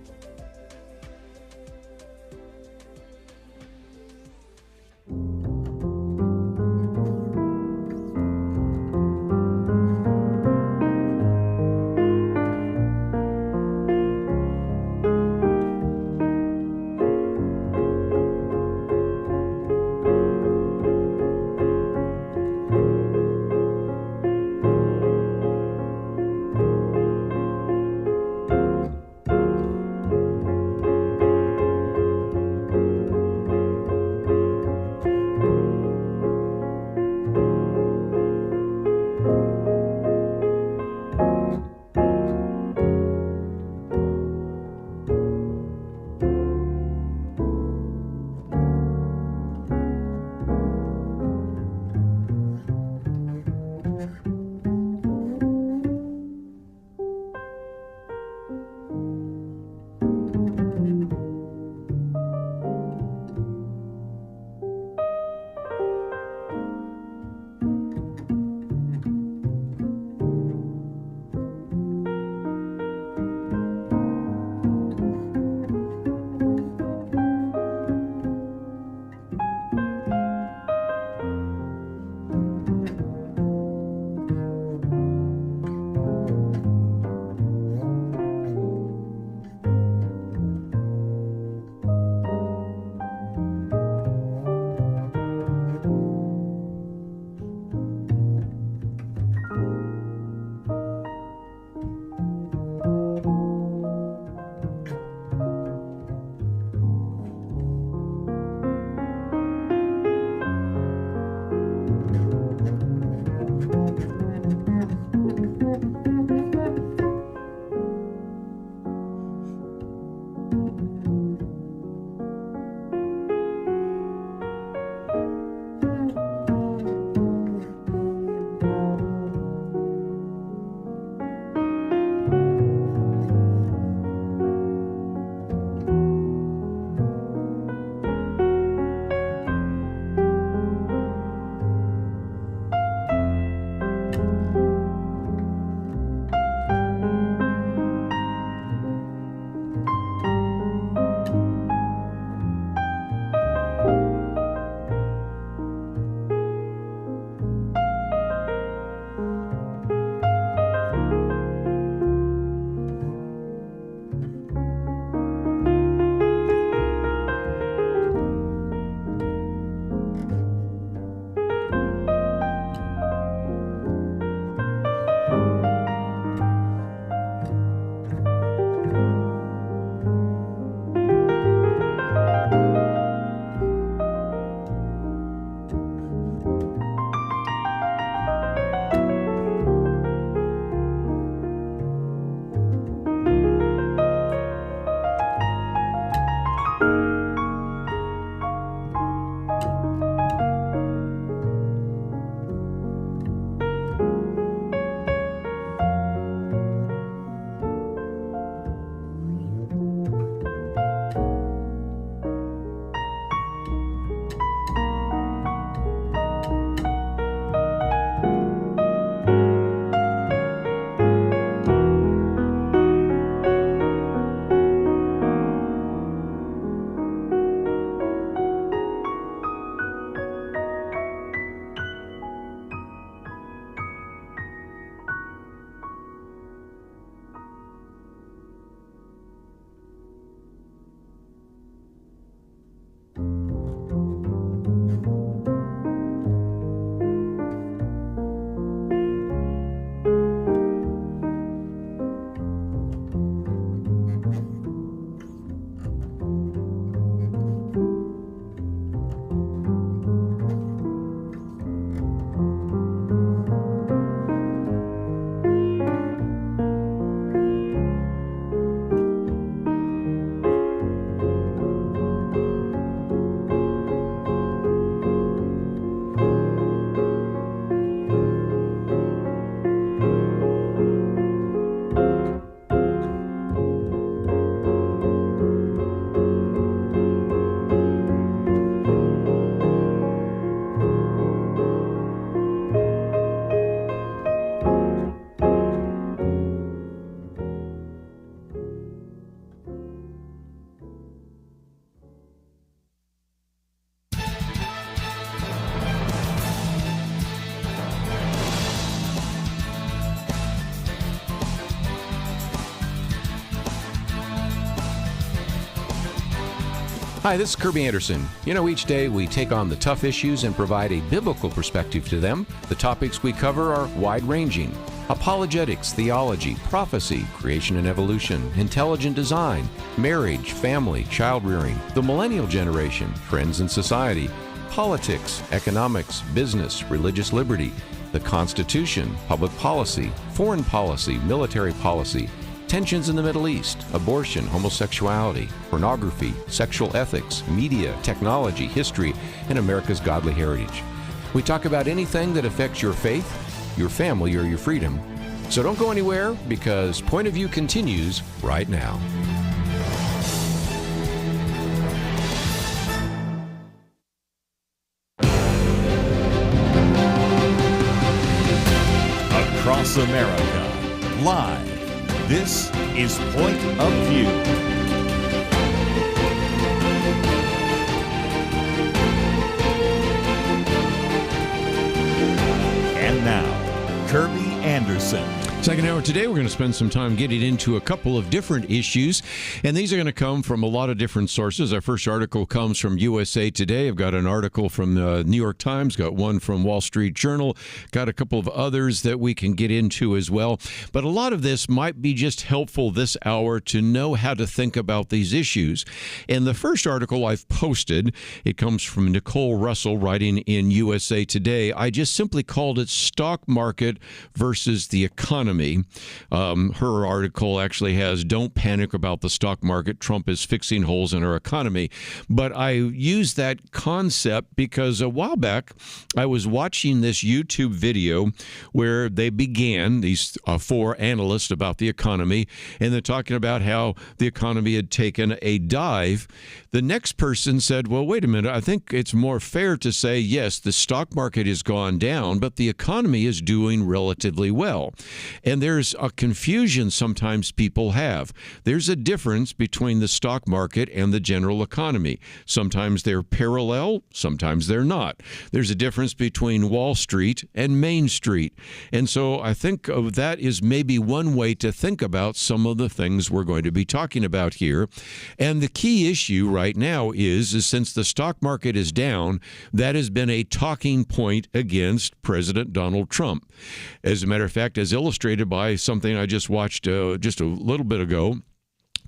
Hi, this is Kerby Anderson. You know, each day we take on the tough issues and provide a biblical perspective to them. The topics we cover are wide-ranging. Apologetics, theology, prophecy, creation and evolution, intelligent design, marriage, family, child-rearing, the millennial generation, trends in society, politics, economics, business, religious liberty, the Constitution, public policy, foreign policy, military policy, tensions in the Middle East, abortion, homosexuality, pornography, sexual ethics, media, technology, history, and America's godly heritage. We talk about anything that affects your faith, your family, or your freedom. So don't go anywhere, because Point of View continues right now. Across America, live. This is Point of View. And now, Kerby Anderson. Second hour today, we're going to spend some time getting into a couple of different issues, and these are going to come from a lot of different sources. Our first article comes from USA Today. I've got an article from the New York Times, got one from Wall Street Journal, got a couple of others that we can get into as well. But a lot of this might be just helpful this hour to know how to think about these issues. And the first article I've posted, it comes from Nicole Russell, writing in USA Today. I just simply called it Stock Market versus the Economy. Her article actually has "Don't Panic About the Stock Market. Trump is Fixing Holes in Our Economy." But I use that concept because a while back I was watching this YouTube video where they began, these four analysts, about the economy, and they're talking about how the economy had taken a dive. The next person said, well, wait a minute, I think it's more fair to say, yes, the stock market has gone down, but the economy is doing relatively well. And there's a confusion sometimes people have. There's a difference between the stock market and the general economy. Sometimes they're parallel, sometimes they're not. There's a difference between Wall Street and Main Street. And so I think of that is maybe one way to think about some of the things we're going to be talking about here. And the key issue right now is since the stock market is down, that has been a talking point against President Donald Trump. As a matter of fact, as illustrated by something I just watched just a little bit ago,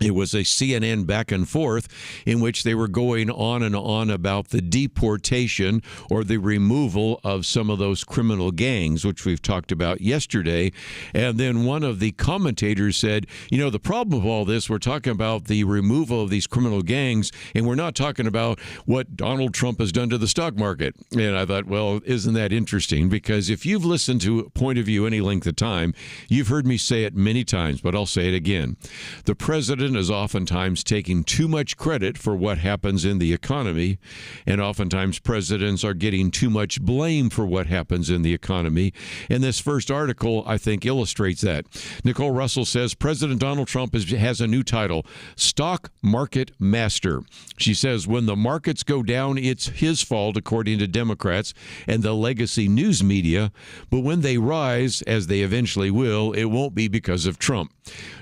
it was a CNN back and forth in which they were going on and on about the deportation or the removal of some of those criminal gangs, which we've talked about yesterday. And then one of the commentators said, you know, the problem with all this, we're talking about the removal of these criminal gangs, and we're not talking about what Donald Trump has done to the stock market. And I thought, well, isn't that interesting? Because if you've listened to Point of View any length of time, you've heard me say it many times, but I'll say it again. The president is oftentimes taking too much credit for what happens in the economy, and oftentimes presidents are getting too much blame for what happens in the economy. And this first article, I think, illustrates that. Nicole Russell says President Donald Trump has a new title, Stock Market Master. She says when the markets go down, it's his fault, according to Democrats and the legacy news media. But when they rise, as they eventually will, it won't be because of Trump.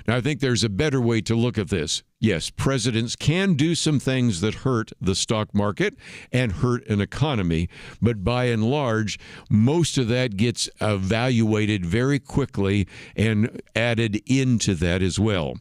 Now, I think there's a better way to look at this. Yes, presidents can do some things that hurt the stock market and hurt an economy, but by and large, most of that gets evaluated very quickly and added into that as well.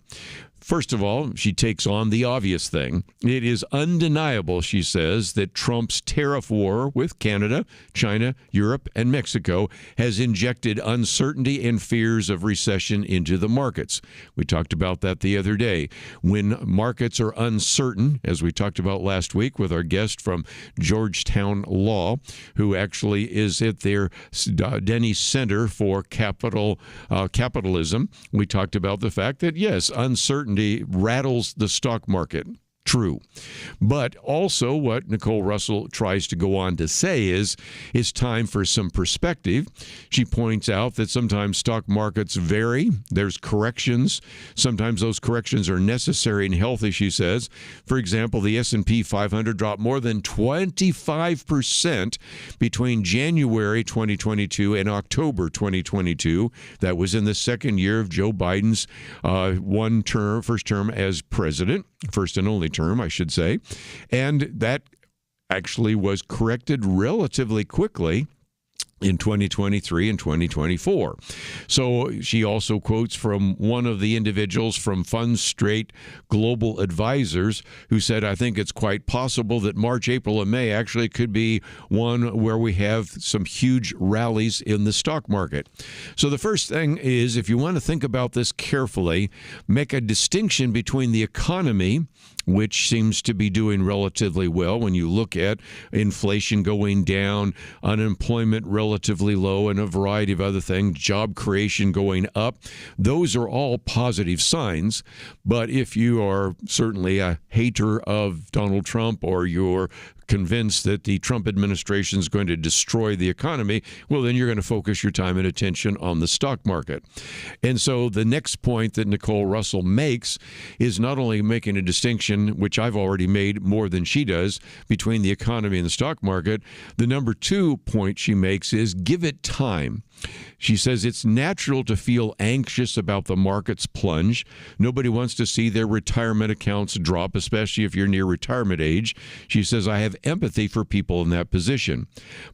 First of all, she takes on the obvious thing. It is undeniable, she says, that Trump's tariff war with Canada, China, Europe, and Mexico has injected uncertainty and fears of recession into the markets. We talked about that the other day. When markets are uncertain, as we talked about last week with our guest from Georgetown Law, who actually is at their Denny Center for Capitalism, we talked about the fact that, yes, uncertainty rattles the stock market. True. But also what Nicole Russell tries to go on to say is it's time for some perspective. She points out that sometimes stock markets vary. There's corrections. Sometimes those corrections are necessary and healthy, she says. For example, the S&P 500 dropped more than 25% between January 2022 and October 2022. That was in the second year of Joe Biden's first term as president, first and only term term, I should say. And that actually was corrected relatively quickly in 2023 and 2024. So she also quotes from one of the individuals from Fund Straight Global Advisors who said, I think it's quite possible that March, April, and May actually could be one where we have some huge rallies in the stock market. So the first thing is, if you want to think about this carefully, make a distinction between the economy, which seems to be doing relatively well when you look at inflation going down, unemployment relatively low, and a variety of other things, job creation going up. Those are all positive signs. But if you are certainly a hater of Donald Trump, or you're convinced that the Trump administration is going to destroy the economy, well, then you're going to focus your time and attention on the stock market. And so the next point that Nicole Russell makes is not only making a distinction, which I've already made more than she does, between the economy and the stock market. The number 2 point she makes is give it time. She says it's natural to feel anxious about the market's plunge. Nobody wants to see their retirement accounts drop, especially if you're near retirement age. She says, I have empathy for people in that position.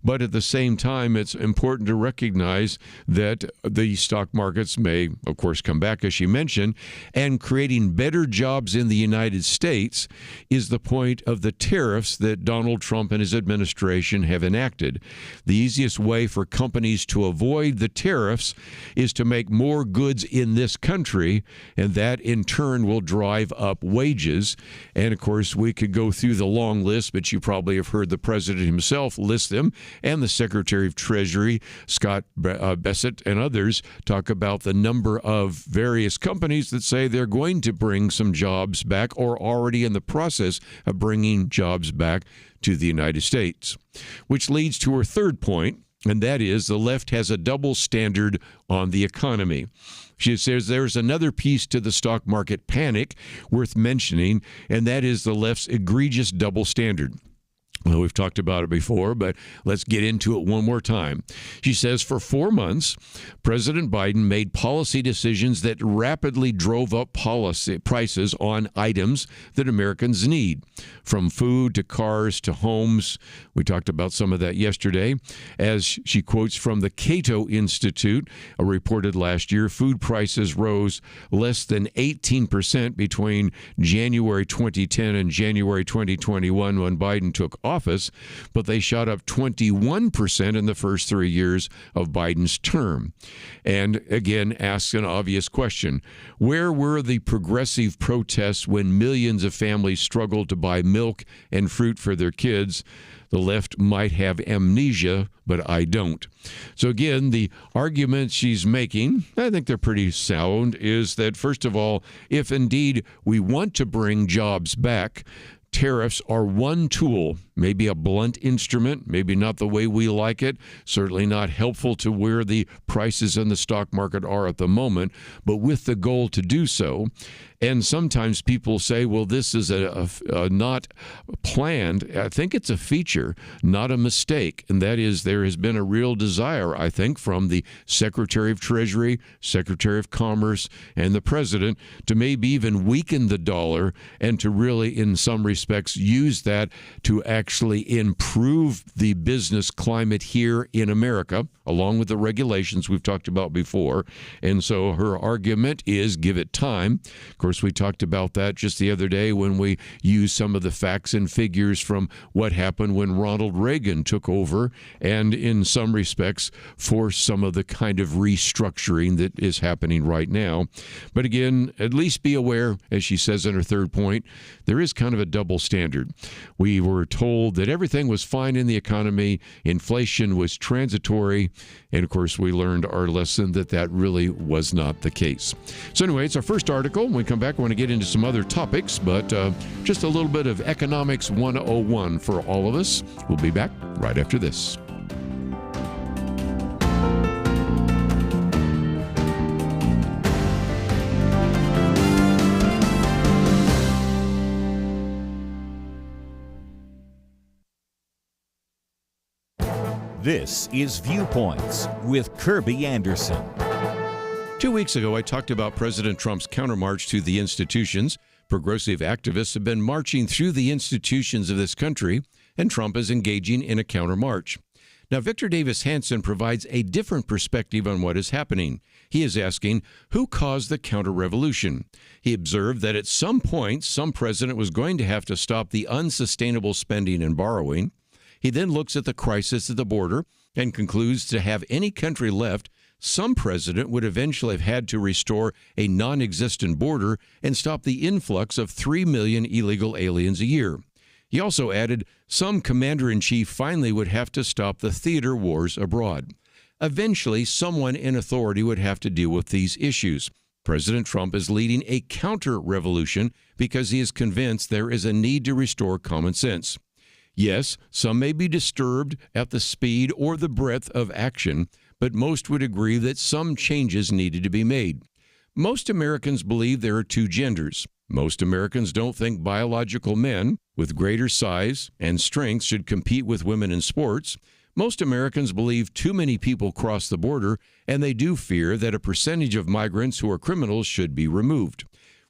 But at the same time, it's important to recognize that the stock markets may, of course, come back, as she mentioned, and creating better jobs in the United States is the point of the tariffs that Donald Trump and his administration have enacted. The easiest way for companies to avoid the tariffs is to make more goods in this country, and that in turn will drive up wages. And of course, we could go through the long list, but you probably have heard the president himself list them, and the Secretary of Treasury, Scott Bessent, and others talk about the number of various companies that say they're going to bring some jobs back, or already in the process of bringing jobs back to the United States. Which leads to her third point, and that is the left has a double standard on the economy. She says there's another piece to the stock market panic worth mentioning, and that is the left's egregious double standard. Well, we've talked about it before, but let's get into it one more time. She says for 4 months, President Biden made policy decisions that rapidly drove up policy prices on items that Americans need, from food to cars to homes. We talked about some of that yesterday. As she quotes from the Cato Institute, reported last year, food prices rose less than 18% between January 2010 and January 2021 when Biden took office, but they shot up 21% in the first 3 years of Biden's term. And again, asks an obvious question. Where were the progressive protests when millions of families struggled to buy milk and fruit for their kids? The left might have amnesia, but I don't. So again, the argument she's making, I think they're pretty sound, is that, first of all, if indeed we want to bring jobs back, tariffs are one tool, maybe a blunt instrument, maybe not the way we like it, certainly not helpful to where the prices in the stock market are at the moment, but with the goal to do so. And sometimes people say, well, this is a not planned. I think it's a feature, not a mistake. And that is, there has been a real desire, I think, from the Secretary of Treasury, Secretary of Commerce, and the President to maybe even weaken the dollar and to really, in some respects, use that to actually improve the business climate here in America, along with the regulations we've talked about before. And so her argument is give it time. Of course, we talked about that just the other day when we used some of the facts and figures from what happened when Ronald Reagan took over and in some respects forced some of the kind of restructuring that is happening right now. But again, at least be aware, as she says in her third point, there is kind of a double standard. We were told that everything was fine in the economy, inflation was transitory, and of course we learned our lesson that that really was not the case. So anyway, it's our first article. When we come back, I want to get into some other topics, but just a little bit of Economics 101 for all of us. We'll be back right after this. This is Viewpoints with Kerby Anderson. 2 weeks ago, I talked about President Trump's countermarch to the institutions, Progressive activists have been marching through the institutions of this country, and Trump is engaging in a countermarch. Now, Victor Davis Hanson provides a different perspective on what is happening. He is asking, who caused the counter-revolution? He observed that at some point, some president was going to have to stop the unsustainable spending and borrowing. He then looks at the crisis at the border and concludes to have any country left, some president would eventually have had to restore a non-existent border and stop the influx of 3 million illegal aliens a year. He also added, some commander-in-chief finally would have to stop the theater wars abroad. Eventually, someone in authority would have to deal with these issues. President Trump is leading a counter-revolution because he is convinced there is a need to restore common sense. Yes, some may be disturbed at the speed or the breadth of action, but most would agree that some changes needed to be made. Most Americans believe there are two genders. Most Americans don't think biological men with greater size and strength should compete with women in sports. Most Americans believe too many people cross the border, and they do fear that a percentage of migrants who are criminals should be removed.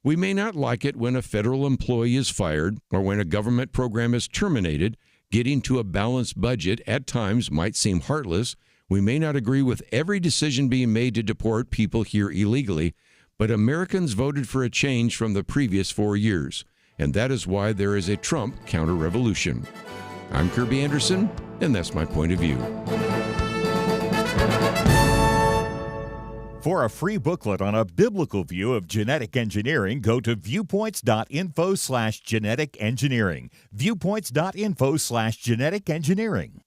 We may not like it when a federal employee is fired or when a government program is terminated. Getting to a balanced budget at times might seem heartless. We may not agree with every decision being made to deport people here illegally, but Americans voted for a change from the previous 4 years, and that is why there is a Trump counter-revolution. I'm Kerby Anderson, and that's my point of view. For a free booklet on a biblical view of genetic engineering, go to viewpoints.info/genetic engineering. Viewpoints.info/genetic engineering.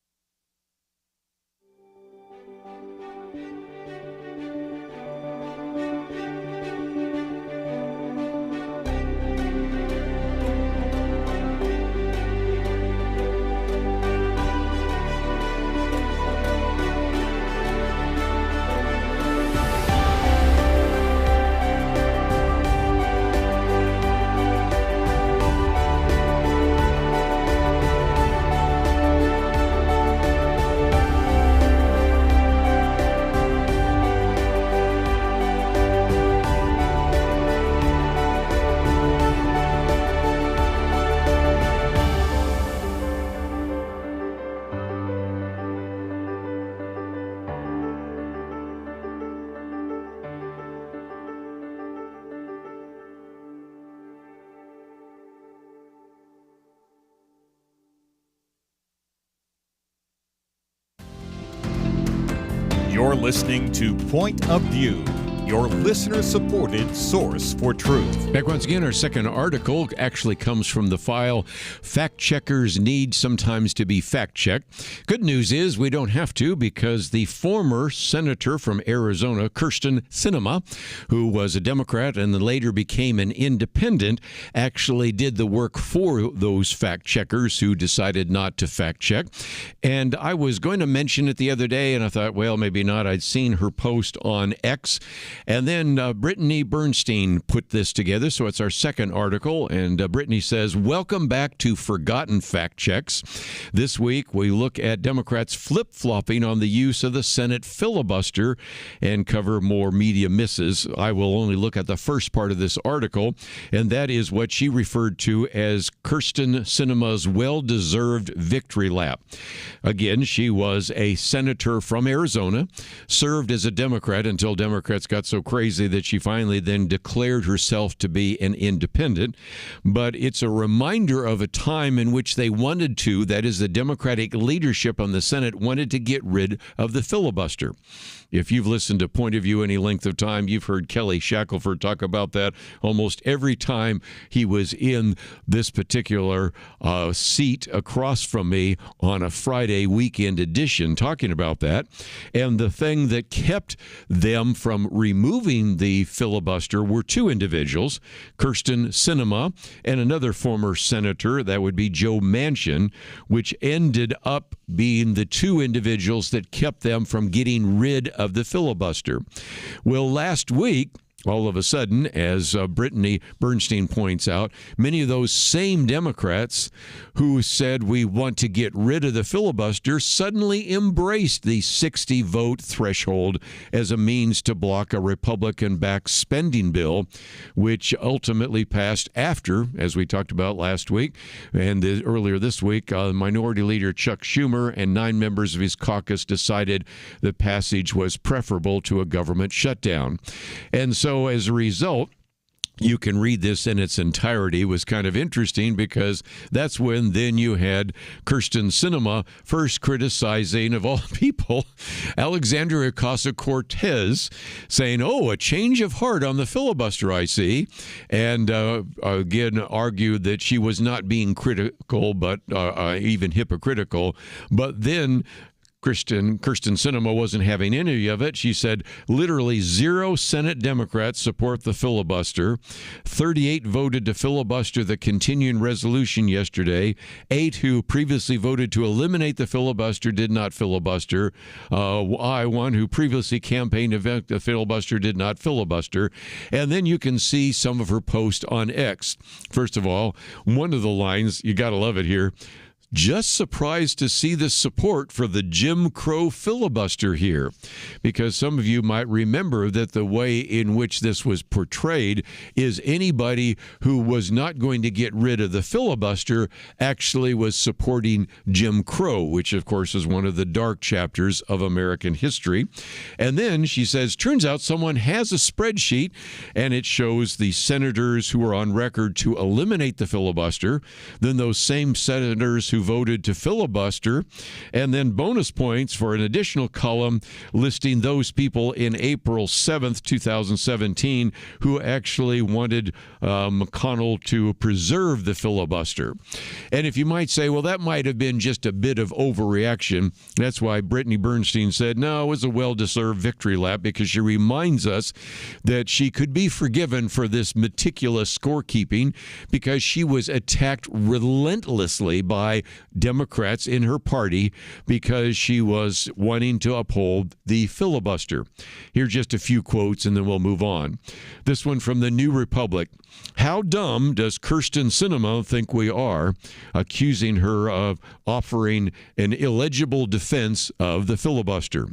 You're listening to Point of View, your listener-supported source for truth. Back once again, our second article actually comes from the file, Fact Checkers Need Sometimes to be Fact-Checked. Good news is we don't have to, because the former senator from Arizona, Kyrsten Sinema, who was a Democrat and then later became an independent, actually did the work for those fact-checkers who decided not to fact-check. And I was going to mention it the other day, and I thought, well, maybe not. I'd seen her post on X. And then Brittany Bernstein put this together, so it's our second article. And Brittany says, welcome back to Forgotten Fact Checks. This week, we look at Democrats flip-flopping on the use of the Senate filibuster and cover more media misses. I will only look at the first part of this article, and that is what she referred to as Kyrsten Sinema's well-deserved victory lap. Again, she was a senator from Arizona, served as a Democrat until Democrats got so crazy that she finally then declared herself to be an independent. But it's a reminder of a time in which they wanted to, that is, the Democratic leadership on the Senate wanted to get rid of the filibuster. If you've listened to Point of View any length of time, you've heard Kelly Shackelford talk about that almost every time he was in this particular seat across from me on a Friday weekend edition talking about that. And the thing that kept them from removing the filibuster were two individuals, Kyrsten Sinema and another former senator, that would be Joe Manchin, which ended up being the two individuals that kept them from getting rid of the filibuster. Well, last week, all of a sudden, as Brittany Bernstein points out, many of those same Democrats who said we want to get rid of the filibuster suddenly embraced the 60-vote threshold as a means to block a Republican-backed spending bill, which ultimately passed after, as we talked about last week, and earlier this week, Minority Leader Chuck Schumer and 9 members of his caucus decided the passage was preferable to a government shutdown. And so as a result, you can read this in its entirety. It was kind of interesting because that's when then you had Kyrsten Sinema first criticizing, of all people, Alexandria Ocasio-Cortez, saying, a change of heart on the filibuster, I see, and again argued that she was not being critical, but even hypocritical. But then Kyrsten Sinema wasn't having any of it. She said literally 0 Senate Democrats support the filibuster. 38 voted to filibuster the continuing resolution yesterday. 8 who previously voted to eliminate the filibuster did not filibuster. One who previously campaigned to the filibuster did not filibuster. And then you can see some of her posts on X. First of all, one of the lines, you got to love it here. Just surprised to see the support for the Jim Crow filibuster here, because some of you might remember that the way in which this was portrayed is anybody who was not going to get rid of the filibuster actually was supporting Jim Crow, which of course is one of the dark chapters of American history. And then she says, turns out someone has a spreadsheet and it shows the senators who are on record to eliminate the filibuster, then those same senators who voted to filibuster, and then bonus points for an additional column listing those people in April 7th, 2017, who actually wanted McConnell to preserve the filibuster. And if you might say, well, that might have been just a bit of overreaction, that's why Brittany Bernstein said, no, it was a well-deserved victory lap, because she reminds us that she could be forgiven for this meticulous scorekeeping because she was attacked relentlessly by Democrats in her party because she was wanting to uphold the filibuster. Here's just a few quotes and then we'll move on. This one from the New Republic. How dumb does Kyrsten Sinema think we are, accusing her of offering an illegible defense of the filibuster?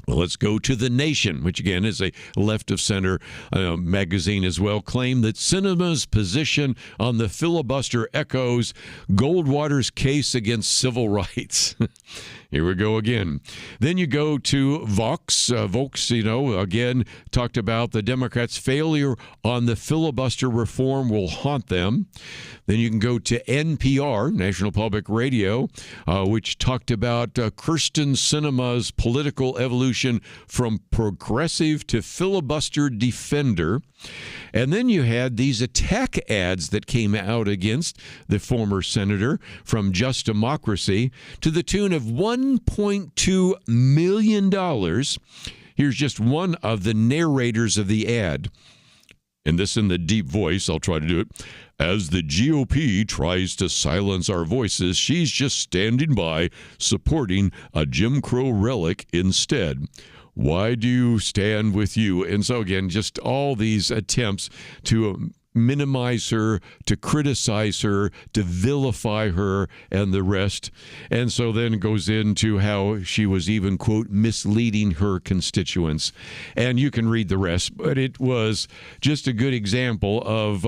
Well, let's go to The Nation, which again is a left-of-center magazine as well, claimed that Sinema's position on the filibuster echoes Goldwater's case against civil rights. Here we go again. Then you go to Vox. Vox, again, talked about the Democrats' failure on the filibuster reform will haunt them. Then you can go to NPR, National Public Radio, which talked about Kyrsten Sinema's political evolution from progressive to filibuster defender. And then you had these attack ads that came out against the former senator from Just Democracy to the tune of $1.2 million. Here's just one of the narrators of the ad. And this in the deep voice, I'll try to do it. As the GOP tries to silence our voices, she's just standing by supporting a Jim Crow relic instead. Why do you stand with you? And so again, just all these attempts to minimize her, to criticize her, to vilify her, and the rest. And so then it goes into how she was even, quote, misleading her constituents. And you can read the rest, but it was just a good example of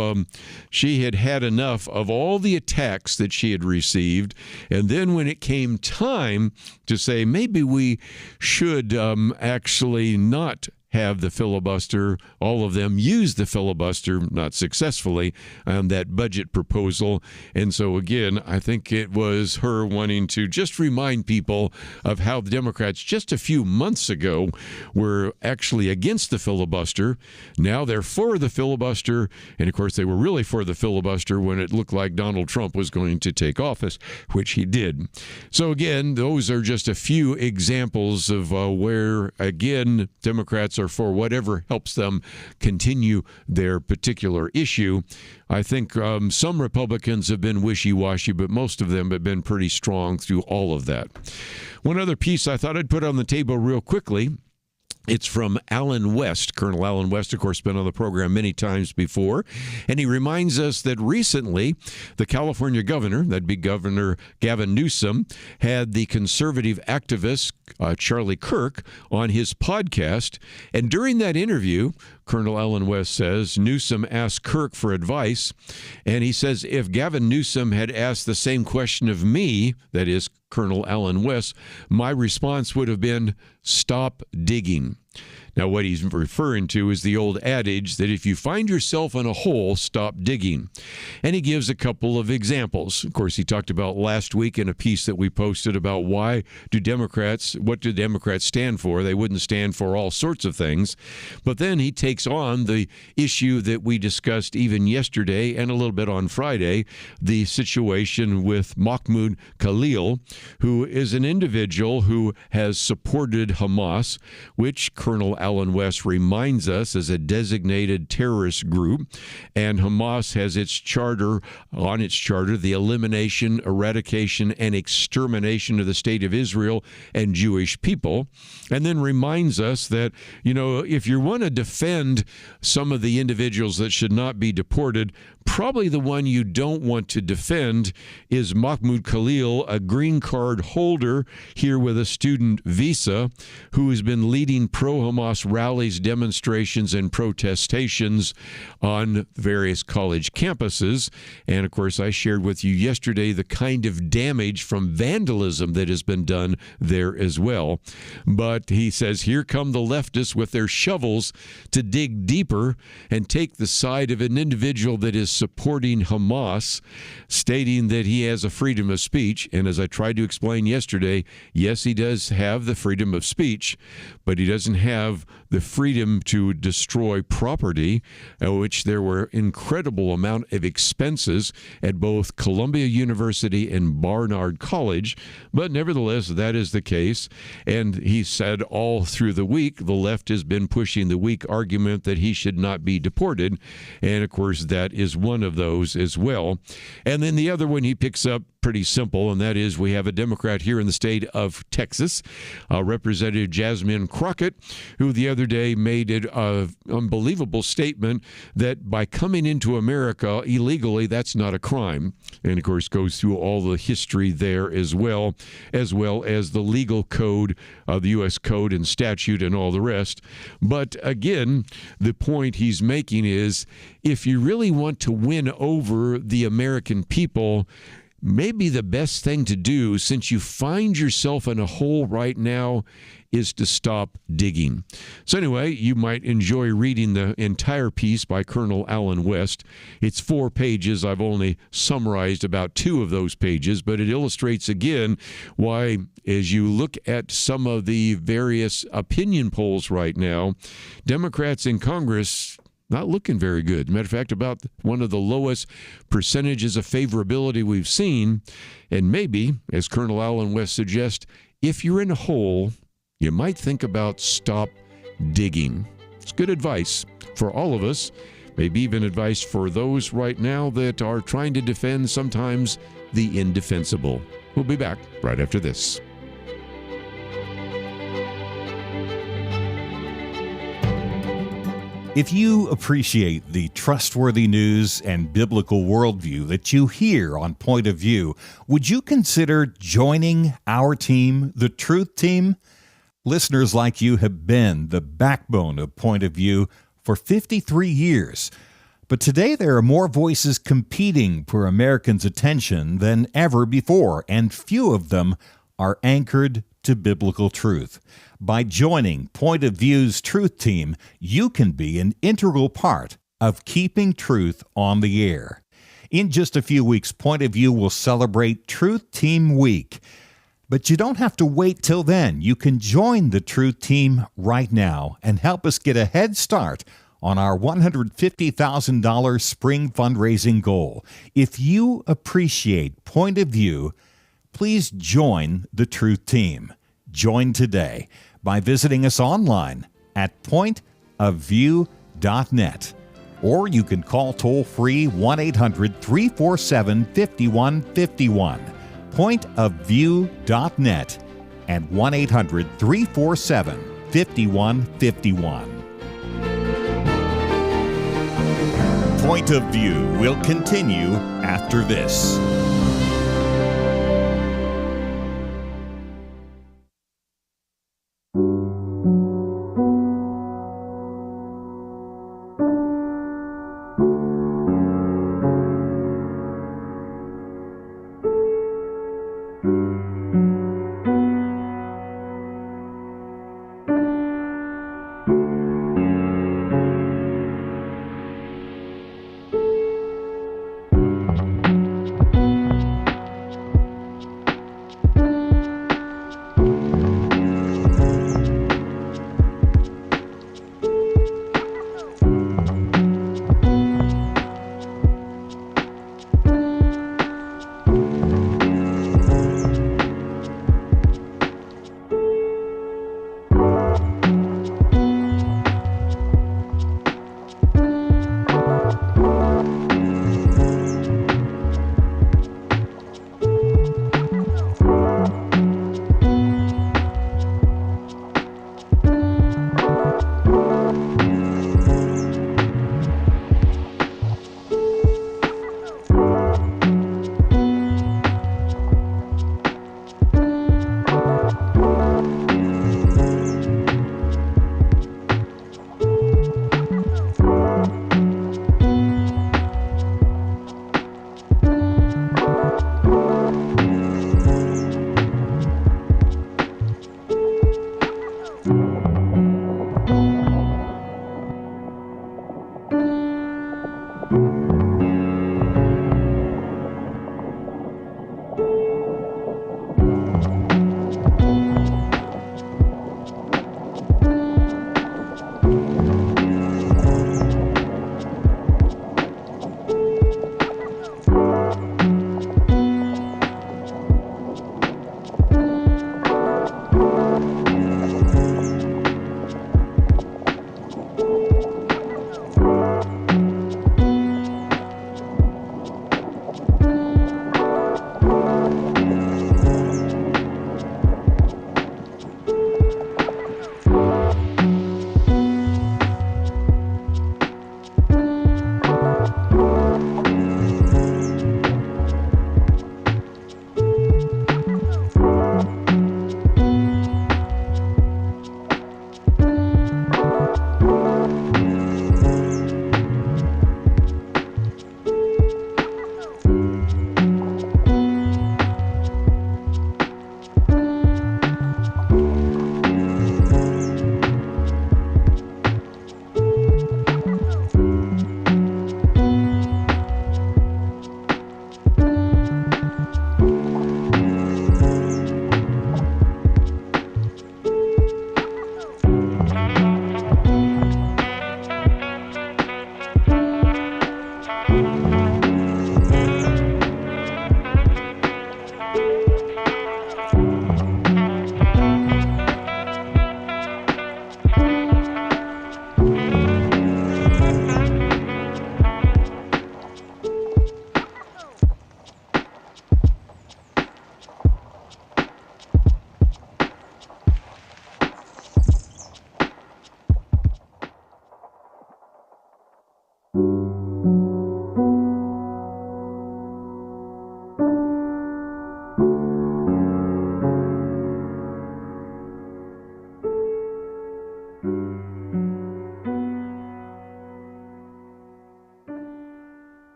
she had had enough of all the attacks that she had received. And then when it came time to say, maybe we should actually not have the filibuster, all of them use the filibuster, not successfully, on that budget proposal. And so, again, I think it was her wanting to just remind people of how the Democrats just a few months ago were actually against the filibuster. Now they're for the filibuster. And, of course, they were really for the filibuster when it looked like Donald Trump was going to take office, which he did. So, again, those are just a few examples of where, again, Democrats are for whatever helps them continue their particular issue. I think some Republicans have been wishy-washy, but most of them have been pretty strong through all of that. One other piece I thought I'd put on the table real quickly. It's from Alan West. Colonel Alan West, of course, been on the program many times before. And he reminds us that recently the California governor, that'd be Governor Gavin Newsom, had the conservative activist Charlie Kirk on his podcast. And during that interview, Colonel Alan West says, Newsom asked Kirk for advice. And he says, if Gavin Newsom had asked the same question of me, that is Colonel Alan West, my response would have been, stop digging. Now, what he's referring to is the old adage that if you find yourself in a hole, stop digging. And he gives a couple of examples. Of course, he talked about last week in a piece that we posted about what do Democrats stand for? They wouldn't stand for all sorts of things. But then he takes on the issue that we discussed even yesterday and a little bit on Friday, the situation with Mahmoud Khalil, who is an individual who has supported Hamas, which Colonel Alan West reminds us is a designated terrorist group, and Hamas has on its charter the elimination, eradication, and extermination of the state of Israel and Jewish people, and then reminds us that, if you want to defend some of the individuals that should not be deported, probably the one you don't want to defend is Mahmoud Khalil, a green card holder here with a student visa, who has been leading pro-Hamas rallies, demonstrations, and protestations on various college campuses. And, of course, I shared with you yesterday the kind of damage from vandalism that has been done there as well. But he says, here come the leftists with their shovels to dig deeper and take the side of an individual that is supporting Hamas, stating that he has a freedom of speech. And as I tried to explain yesterday, yes, he does have the freedom of speech, but he doesn't have the freedom to destroy property, which there were incredible amount of expenses at both Columbia University and Barnard College. But nevertheless, that is the case. And he said all through the week, the left has been pushing the weak argument that he should not be deported. And of course, that is one of those as well. And then the other one he picks up, pretty simple, and that is we have a Democrat here in the state of Texas, Representative Jasmine Crockett, who the other day made an unbelievable statement that by coming into America illegally, that's not a crime. And, of course, goes through all the history there as well as the legal code, the U.S. code and statute and all the rest. But, again, the point he's making is if you really want to win over the American people, maybe the best thing to do, since you find yourself in a hole right now, is to stop digging. So anyway, you might enjoy reading the entire piece by Colonel Alan West. It's 4 pages. I've only summarized about 2 of those pages, but it illustrates again why, as you look at some of the various opinion polls right now, Democrats in Congress not looking very good. Matter of fact, about one of the lowest percentages of favorability we've seen. And maybe, as Colonel Alan West suggests, if you're in a hole, you might think about stop digging. It's good advice for all of us, maybe even advice for those right now that are trying to defend sometimes the indefensible. We'll be back right after this. If you appreciate the trustworthy news and biblical worldview that you hear on Point of View, would you consider joining our team, the Truth Team? Listeners like you have been the backbone of Point of View for 53 years. But today there are more voices competing for Americans' attention than ever before, and few of them are anchored to biblical truth. By joining Point of View's Truth Team, you can be an integral part of keeping truth on the air. In just a few weeks, Point of View will celebrate Truth Team Week. But you don't have to wait till then. You can join the Truth Team right now and help us get a head start on our $150,000 spring fundraising goal. If you appreciate Point of View, please join the Truth Team. Join today by visiting us online at pointofview.net. Or you can call toll-free 1-800-347-5151. Pointofview.net and 1-800-347-5151. 5151. Point of View will continue after this.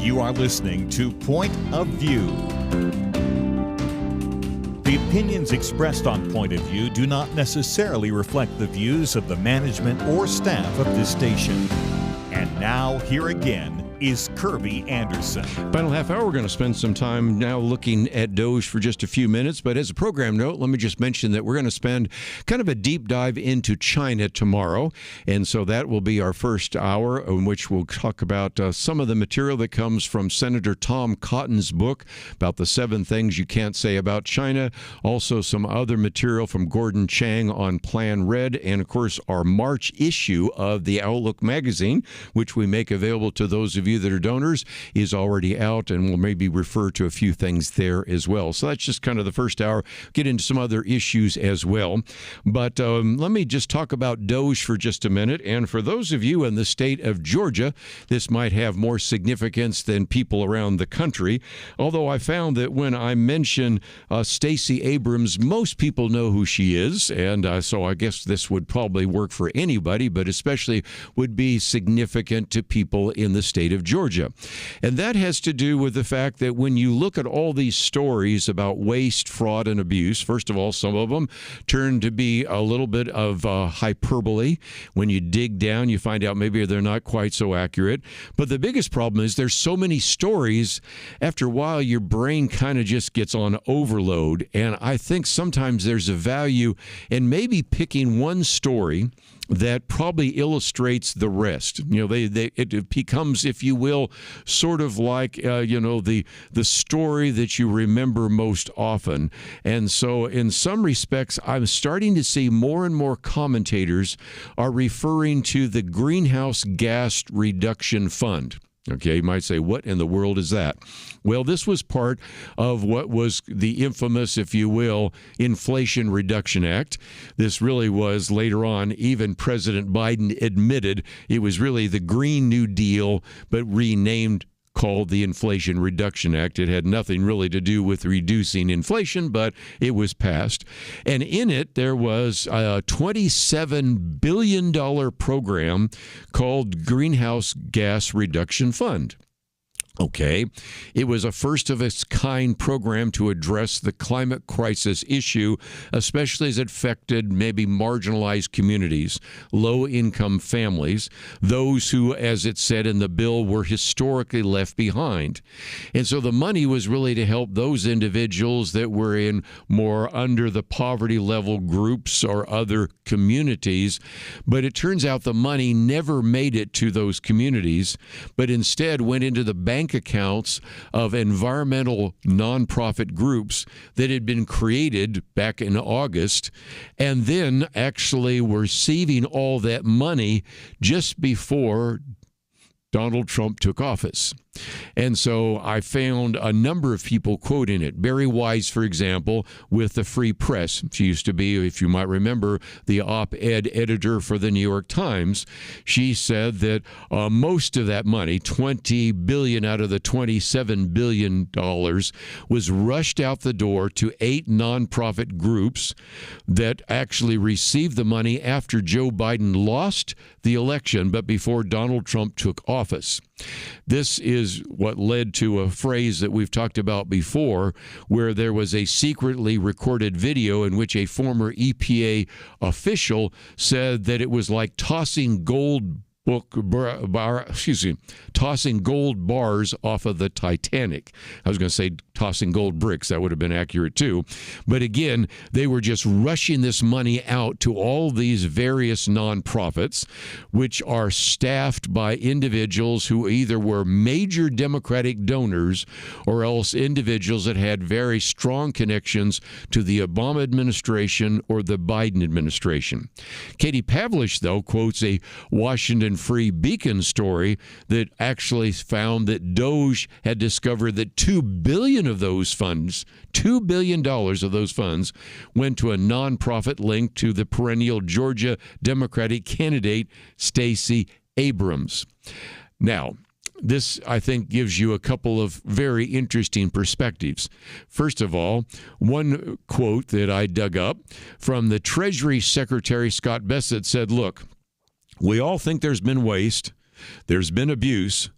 You are listening to Point of View. The opinions expressed on Point of View do not necessarily reflect the views of the management or staff of this station. And now, here again is Kerby Anderson. Final half hour, we're going to spend some time now looking at Doge for just a few minutes. But as a program note, let me just mention that we're going to spend kind of a deep dive into China tomorrow. And so that will be our first hour in which we'll talk about some of the material that comes from Senator Tom Cotton's book about the 7 things you can't say about China. Also some other material from Gordon Chang on Plan Red. And of course, our March issue of the Outlook magazine, which we make available to those of you you that are donors is already out, and we'll maybe refer to a few things there as well. So that's just kind of the first hour. Get into some other issues as well. But let me just talk about Doge for just a minute. And for those of you in the state of Georgia, this might have more significance than people around the country. Although I found that when I mention Stacey Abrams, most people know who she is. And so I guess this would probably work for anybody, but especially would be significant to people in the state of Georgia. And that has to do with the fact that when you look at all these stories about waste, fraud, and abuse, first of all, some of them turn to be a little bit of hyperbole. When you dig down, you find out maybe they're not quite so accurate. But the biggest problem is there's so many stories, after a while your brain kind of just gets on overload. And I think sometimes there's a value in maybe picking one story that probably illustrates the rest. It becomes, if you will, sort of like, the story that you remember most often. And so in some respects, I'm starting to see more and more commentators are referring to the Greenhouse Gas Reduction Fund. Okay, you might say, what in the world is that? Well, this was part of what was the infamous, if you will, Inflation Reduction Act. This really was, later on, even President Biden admitted it was really the Green New Deal, but renamed, called the Inflation Reduction Act. It had nothing really to do with reducing inflation, but it was passed. And in it, there was a $27 billion program called Greenhouse Gas Reduction Fund. Okay, it was a first-of-its-kind program to address the climate crisis issue, especially as it affected maybe marginalized communities, low-income families, those who, as it said in the bill, were historically left behind. And so the money was really to help those individuals that were in more under the poverty level groups or other communities. But it turns out the money never made it to those communities, but instead went into the bank accounts of environmental nonprofit groups that had been created back in August, and then actually were receiving all that money just before Donald Trump took office. And so I found a number of people quoting it. Barry Wise, for example, with the Free Press. She used to be, if you might remember, the op-ed editor for the New York Times. She said that most of that money, $20 billion out of the $27 billion, was rushed out the door to 8 nonprofit groups that actually received the money after Joe Biden lost the election, but before Donald Trump took office. This is what led to a phrase that we've talked about before, where there was a secretly recorded video in which a former EPA official said that it was like tossing gold bars off of the Titanic. I was going to say tossing gold bricks. That would have been accurate too. But again, they were just rushing this money out to all these various nonprofits, which are staffed by individuals who either were major Democratic donors or else individuals that had very strong connections to the Obama administration or the Biden administration. Katie Pavlich, though, quotes a Washington Free Beacon story that actually found that Doge had discovered that $2 billion of those funds, $2 billion of those funds, went to a nonprofit linked to the perennial Georgia Democratic candidate, Stacey Abrams. Now, this, I think, gives you a couple of very interesting perspectives. First of all, one quote that I dug up from the Treasury Secretary Scott Bessent said, look, we all think there's been waste, there's been abuse,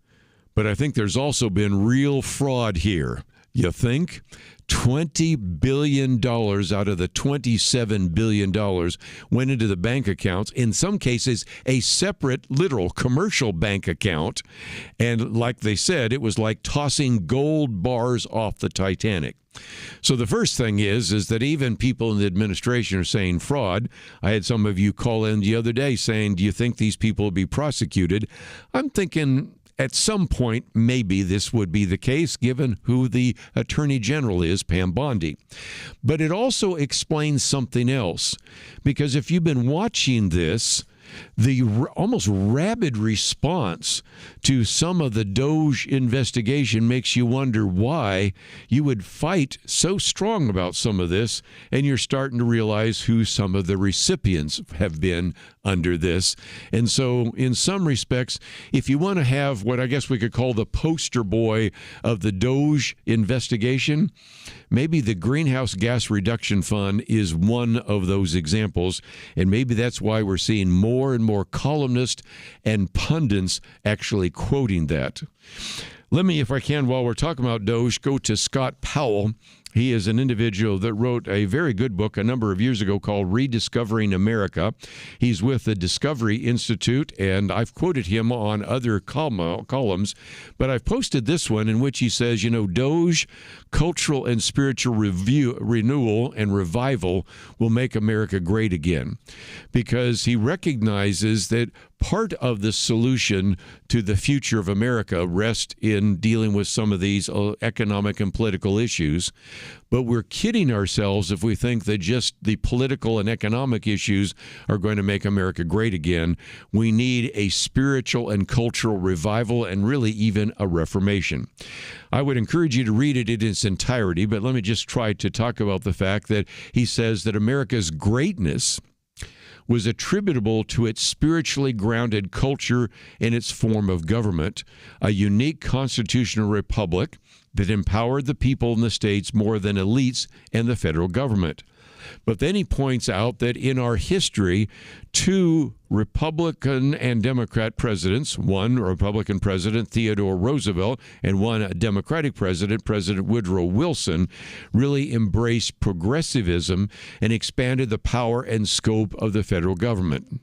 but I think there's also been real fraud here. You think? $20 billion out of the $27 billion went into the bank accounts, in some cases a separate, literal commercial bank account. And like they said, it was like tossing gold bars off the Titanic. So the first thing is that even people in the administration are saying fraud. I had some of you call in the other day saying, do you think these people will be prosecuted? I'm thinking at some point, maybe this would be the case, given who the Attorney General is, Pam Bondi. But it also explains something else, because if you've been watching this, the almost rabid response to some of the Doge investigation makes you wonder why you would fight so strong about some of this, and you're starting to realize who some of the recipients have been under this. And so in some respects, if you want to have what I guess we could call the poster boy of the Doge investigation, maybe the Greenhouse Gas Reduction Fund is one of those examples, and maybe that's why we're seeing more and more columnists and pundits actually quoting that. Let me, if I can, while we're talking about Doge, go to Scott Powell. He is an individual that wrote a very good book a number of years ago called Rediscovering America. He's with the Discovery Institute, and I've quoted him on other columns, but I've posted this one in which he says, Doge, cultural and spiritual renewal and revival will make America great again, because he recognizes that part of the solution to the future of America rests in dealing with some of these economic and political issues. But we're kidding ourselves if we think that just the political and economic issues are going to make America great again. We need a spiritual and cultural revival, and really even a reformation. I would encourage you to read it in its entirety, but let me just try to talk about the fact that he says that America's greatness was attributable to its spiritually grounded culture and its form of government, a unique constitutional republic that empowered the people in the states more than elites and the federal government. But then he points out that in our history, two Republican and Democrat presidents, one Republican president, Theodore Roosevelt, and one Democratic president, President Woodrow Wilson, really embraced progressivism and expanded the power and scope of the federal government.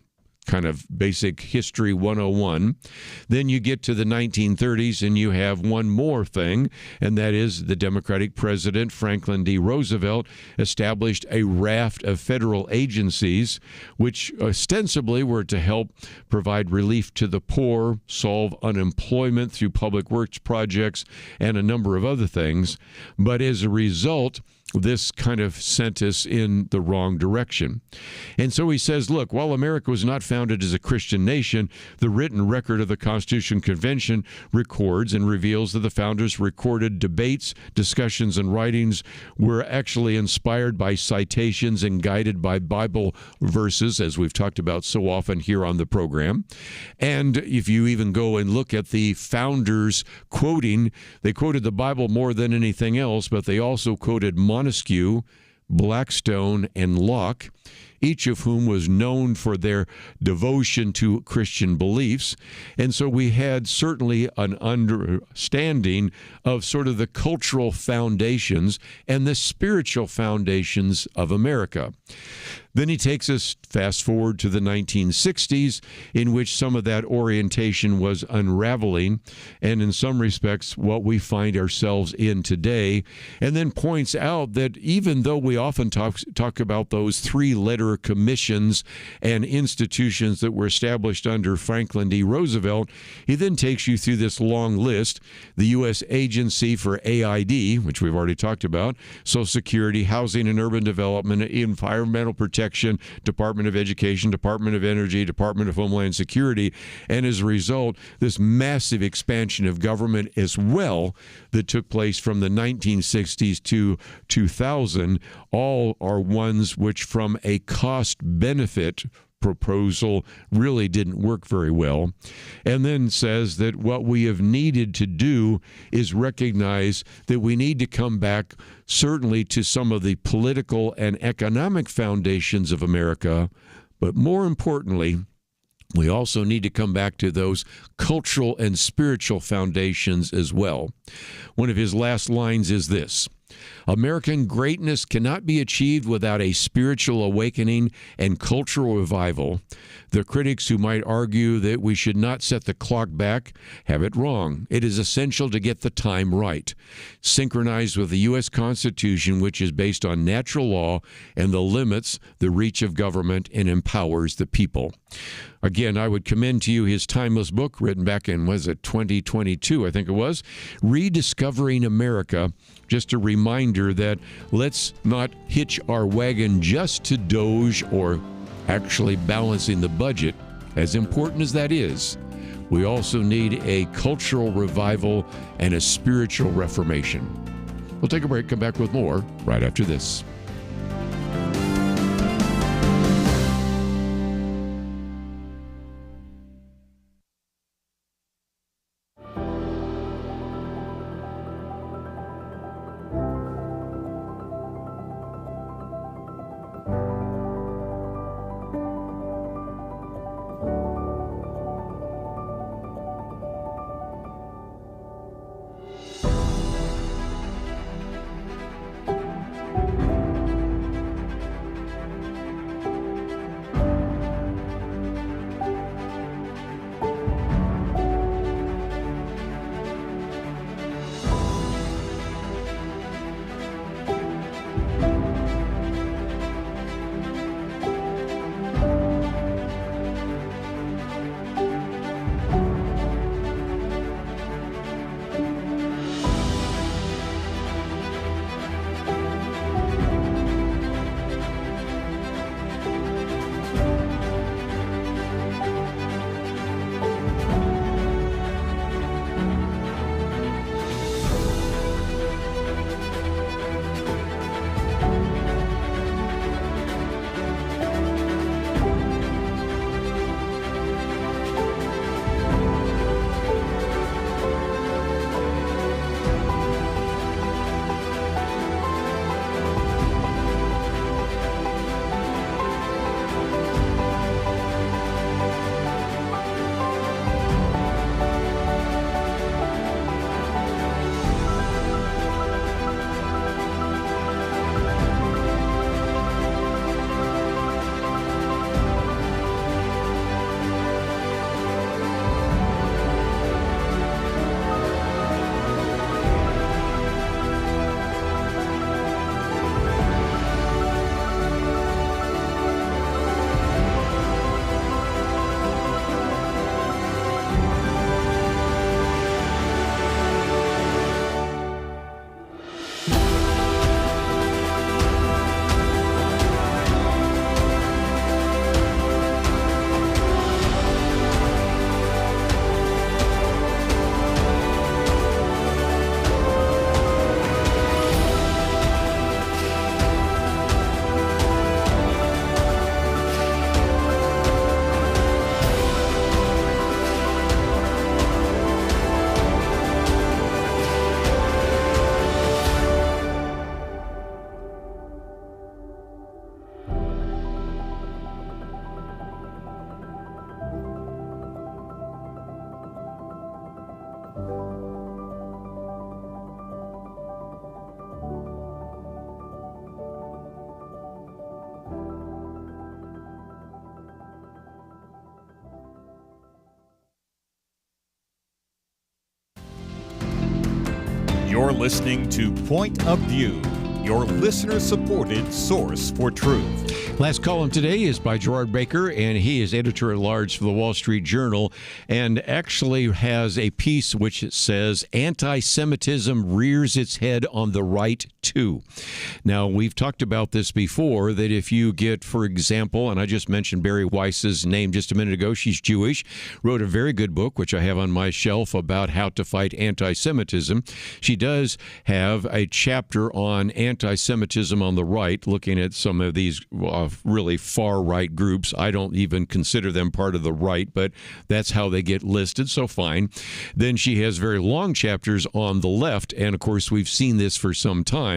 Kind of basic history 101. Then you get to the 1930s and you have one more thing, and that is the Democratic president, Franklin D. Roosevelt, established a raft of federal agencies which ostensibly were to help provide relief to the poor, solve unemployment through public works projects, and a number of other things. But as a result, this kind of sent us in the wrong direction. And so he says, look, while America was not founded as a Christian nation, the written record of the Constitution Convention records and reveals that the founders recorded debates, discussions, and writings were actually inspired by citations and guided by Bible verses, as we've talked about so often here on the program. And if you even go and look at the founders quoting, they quoted the Bible more than anything else, but they also quoted Montesquieu, Blackstone, and Locke, each of whom was known for their devotion to Christian beliefs. And so we had certainly an understanding of sort of the cultural foundations and the spiritual foundations of America. Then he takes us fast forward to the 1960s, in which some of that orientation was unraveling, and in some respects what we find ourselves in today, and then points out that even though we often talk about those three-letter commissions and institutions that were established under Franklin D. Roosevelt, he then takes you through this long list: the U.S. Agency for AID, which we've already talked about, Social Security, Housing and Urban Development, Environmental Protection, Department of Education, Department of Energy, Department of Homeland Security, and as a result, this massive expansion of government as well that took place from the 1960s to 2000, all are ones which from a cost-benefit proposal really didn't work very well, and then says that what we have needed to do is recognize that we need to come back certainly to some of the political and economic foundations of America, but more importantly, we also need to come back to those cultural and spiritual foundations as well. One of his last lines is this: American greatness cannot be achieved without a spiritual awakening and cultural revival. The critics who might argue that we should not set the clock back have it wrong. It is essential to get the time right, synchronized with the U.S. Constitution, which is based on natural law and the limits the reach of government and empowers the people. Again, I would commend to you his timeless book written back in, 2022, I think it was, Rediscovering America. Just a reminder that let's not hitch our wagon just to Doge or actually balancing the budget, as important as that is, we also need a cultural revival and a spiritual reformation. We'll take a break, come back with more right after this. You're listening to Point of View, your listener-supported source for truth. Last column today is by Gerard Baker, and he is editor-at-large for the Wall Street Journal, and actually has a piece which says, anti-Semitism rears its head on the right, too. Now, we've talked about this before, that if you get, for example, and I just mentioned Barry Weiss's name just a minute ago, she's Jewish, wrote a very good book, which I have on my shelf, about how to fight anti-Semitism. She does have a chapter on anti-Semitism on the right, looking at some of these really far-right groups. I don't even consider them part of the right, but that's how they get listed, so fine. Then she has very long chapters on the left, and of course we've seen this for some time.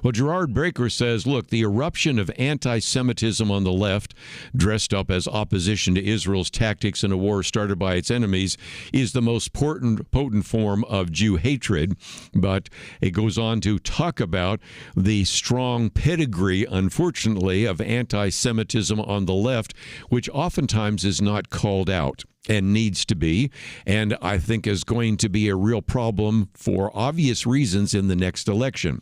Well, Gerard Baker says, look, the eruption of anti-Semitism on the left, dressed up as opposition to Israel's tactics in a war started by its enemies, is the most potent form of Jew hatred. But it goes on to talk about the strong pedigree, unfortunately, of anti-Semitism on the left, which oftentimes is not called out and needs to be, and I think is going to be a real problem for obvious reasons in the next election.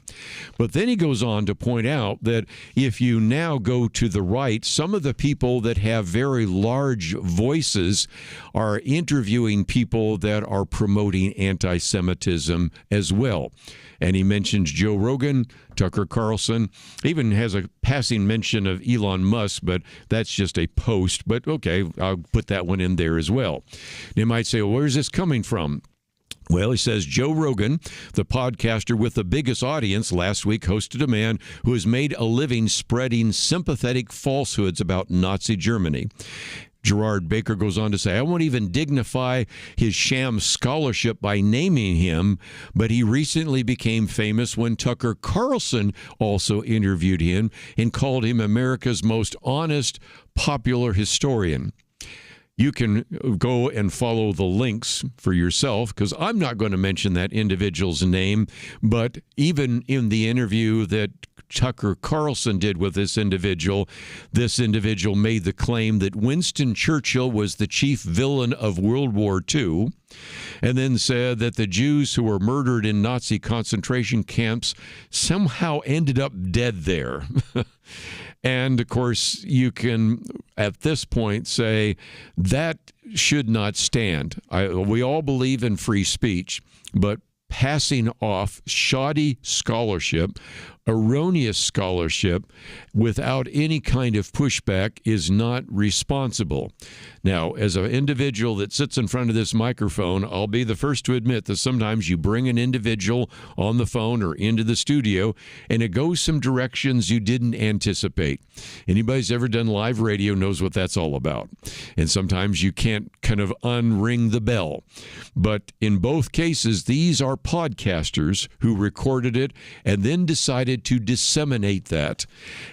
But then he goes on to point out that if you now go to the right, some of the people that have very large voices are interviewing people that are promoting anti-Semitism as well. And he mentions Joe Rogan, Tucker Carlson, even has a passing mention of Elon Musk, but that's just a post. But okay, I'll put that one in there as well. You might say, well, where's this coming from? Well, he says Joe Rogan, the podcaster with the biggest audience, last week hosted a man who has made a living spreading sympathetic falsehoods about Nazi Germany. Gerard Baker goes on to say, I won't even dignify his sham scholarship by naming him, but he recently became famous when Tucker Carlson also interviewed him and called him America's most honest, popular historian. You can go and follow the links for yourself, because I'm not going to mention that individual's name, but even in the interview that Tucker Carlson did with this individual made the claim that Winston Churchill was the chief villain of World War II, and then said that the Jews who were murdered in Nazi concentration camps somehow ended up dead there. And, of course, you can, at this point, say that should not stand. We all believe in free speech, but passing off shoddy scholarship, erroneous scholarship, without any kind of pushback is not responsible. Now, as an individual that sits in front of this microphone, I'll be the first to admit that sometimes you bring an individual on the phone or into the studio and it goes some directions you didn't anticipate. Anybody's ever done live radio knows what that's all about. And sometimes you can't kind of unring the bell. But in both cases, these are podcasters who recorded it and then decided to disseminate that.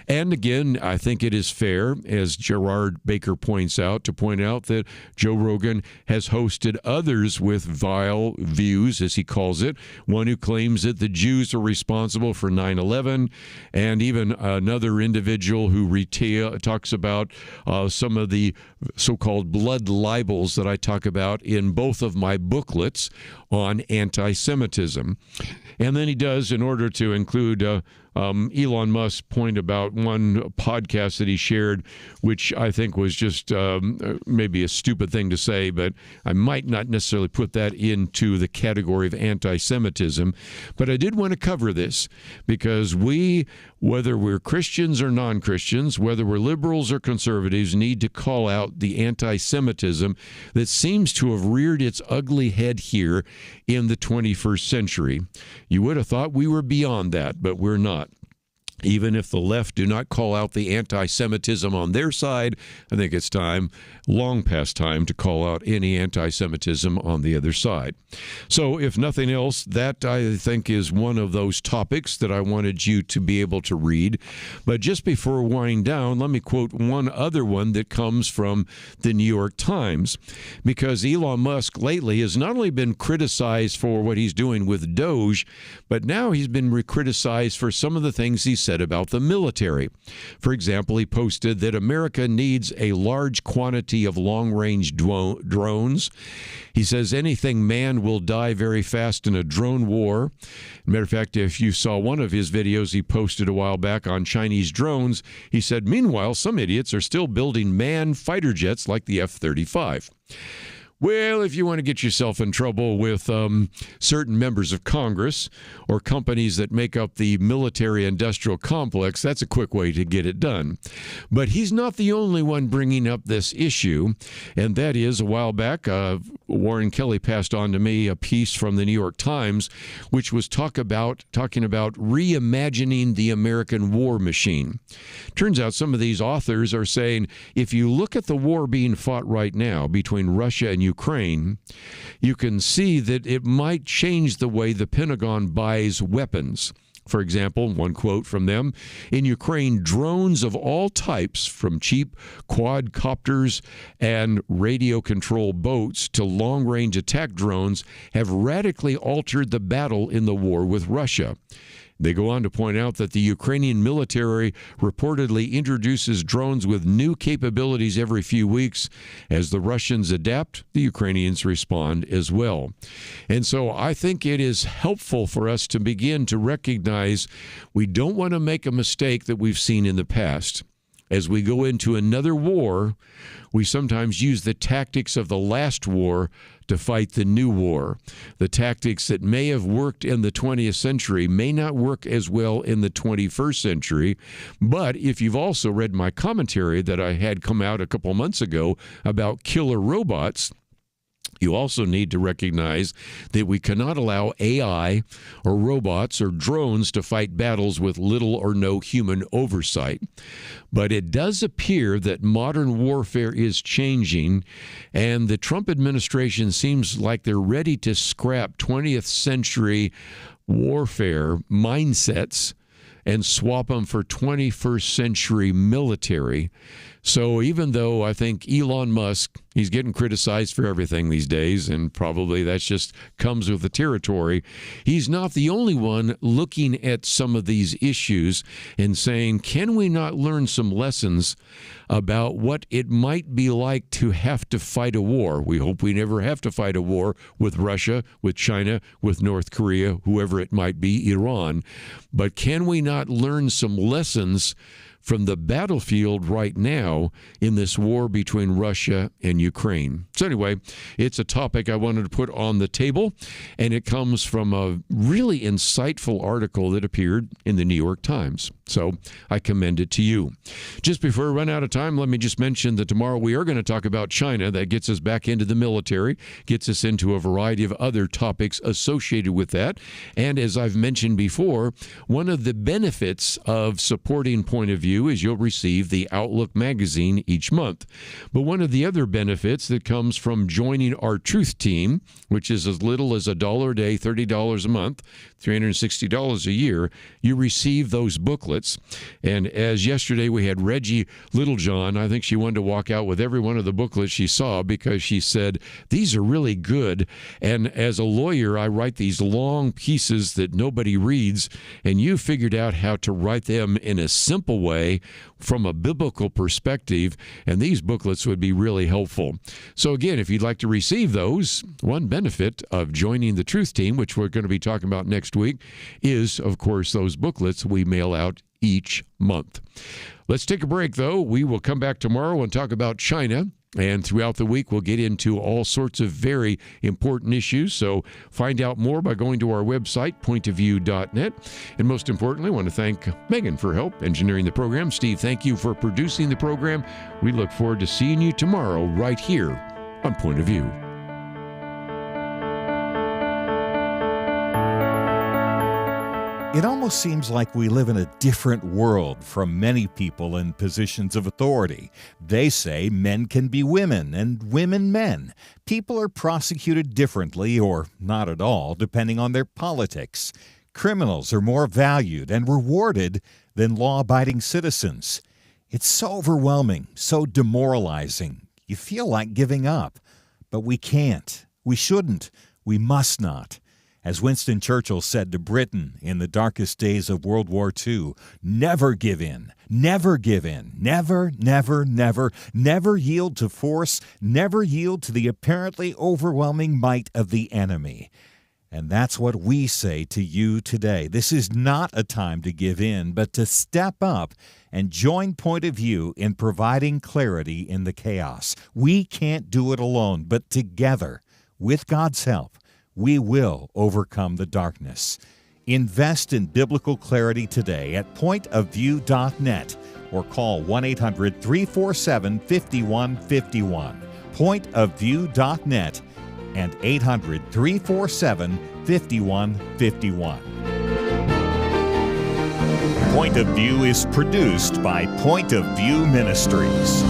And again, I think it is fair, as Gerard Baker points out, to point out that Joe Rogan has hosted others with vile views, as he calls it, one who claims that the Jews are responsible for 9/11, and even another individual who talks about some of the so-called blood libels that I talk about in both of my booklets on anti-Semitism. And then he does, in order to include Elon Musk's point about one podcast that he shared, which I think was just maybe a stupid thing to say, but I might not necessarily put that into the category of anti-Semitism. But I did want to cover this because we, whether we're Christians or non-Christians, whether we're liberals or conservatives, need to call out the anti-Semitism that seems to have reared its ugly head here in the 21st century. You would have thought we were beyond that, but we're not. Even if the left do not call out the anti-Semitism on their side, I think it's time, long past time, to call out any anti-Semitism on the other side. So if nothing else, that I think is one of those topics that I wanted you to be able to read. But just before winding down, let me quote one other one that comes from the New York Times, because Elon Musk lately has not only been criticized for what he's doing with Doge, but now he's been criticized for some of the things he said about the military. For example, he posted that America needs a large quantity of long-range drones. He says anything manned will die very fast in a drone war. Matter of fact, if you saw one of his videos he posted a while back on Chinese drones, he said, meanwhile, some idiots are still building manned fighter jets like the F-35. Well, if you want to get yourself in trouble with certain members of Congress or companies that make up the military-industrial complex, that's a quick way to get it done. But he's not the only one bringing up this issue, and that is, a while back, Warren Kelly passed on to me a piece from the New York Times, which was talking about reimagining the American war machine. Turns out some of these authors are saying, if you look at the war being fought right now between Russia and Ukraine, you can see that it might change the way the Pentagon buys weapons. For example, one quote from them, in Ukraine, drones of all types, from cheap quadcopters and radio-controlled boats to long-range attack drones, have radically altered the battle in the war with Russia. They go on to point out that the Ukrainian military reportedly introduces drones with new capabilities every few weeks. As the Russians adapt, the Ukrainians respond as well. And so I think it is helpful for us to begin to recognize we don't want to make a mistake that we've seen in the past. As we go into another war, we sometimes use the tactics of the last war to fight the new war. The tactics that may have worked in the 20th century may not work as well in the 21st century. But if you've also read my commentary that I had come out a couple months ago about killer robots, you also need to recognize that we cannot allow AI or robots or drones to fight battles with little or no human oversight. But it does appear that modern warfare is changing, and the Trump administration seems like they're ready to scrap 20th century warfare mindsets and swap them for 21st century military. So even though I think Elon Musk, he's getting criticized for everything these days, and probably that just comes with the territory, he's not the only one looking at some of these issues and saying, can we not learn some lessons about what it might be like to have to fight a war? We hope we never have to fight a war with Russia, with China, with North Korea, whoever it might be, Iran. But can we not learn some lessons from the battlefield right now in this war between Russia and Ukraine? So anyway, it's a topic I wanted to put on the table, and it comes from a really insightful article that appeared in the New York Times. So I commend it to you. Just before I run out of time, let me just mention that tomorrow we are going to talk about China. That gets us back into the military, gets us into a variety of other topics associated with that. And as I've mentioned before, one of the benefits of supporting Point of View is you'll receive the Outlook magazine each month. But one of the other benefits that comes from joining our Truth Team, which is as little as $1 a day, $30 a month, $360 a year, you receive those booklets. And as yesterday we had Reggie Littlejohn, I think she wanted to walk out with every one of the booklets she saw because she said, these are really good. And as a lawyer, I write these long pieces that nobody reads, and you figured out how to write them in a simple way from a biblical perspective, and these booklets would be really helpful. So again, if you'd like to receive those, one benefit of joining the Truth Team, which we're going to be talking about next week, is, of course, those booklets we mail out each month. Let's take a break, though. We will come back tomorrow and talk about China. And throughout the week, we'll get into all sorts of very important issues. So find out more by going to our website, pointofview.net. And most importantly, I want to thank Megan for help engineering the program. Steve, thank you for producing the program. We look forward to seeing you tomorrow right here on Point of View. It almost seems like we live in a different world from many people in positions of authority. They say men can be women and women men. People are prosecuted differently or not at all, depending on their politics. Criminals are more valued and rewarded than law-abiding citizens. It's so overwhelming, so demoralizing. You feel like giving up. But we can't. We shouldn't. We must not. As Winston Churchill said to Britain in the darkest days of World War II, never give in, never give in, never, never, never, never yield to force, never yield to the apparently overwhelming might of the enemy. And that's what we say to you today. This is not a time to give in, but to step up and join Point of View in providing clarity in the chaos. We can't do it alone, but together, with God's help, we will overcome the darkness. Invest in biblical clarity today at pointofview.net or call 1-800-347-5151. Pointofview.net and 800-347-5151. Point of View is produced by Point of View Ministries.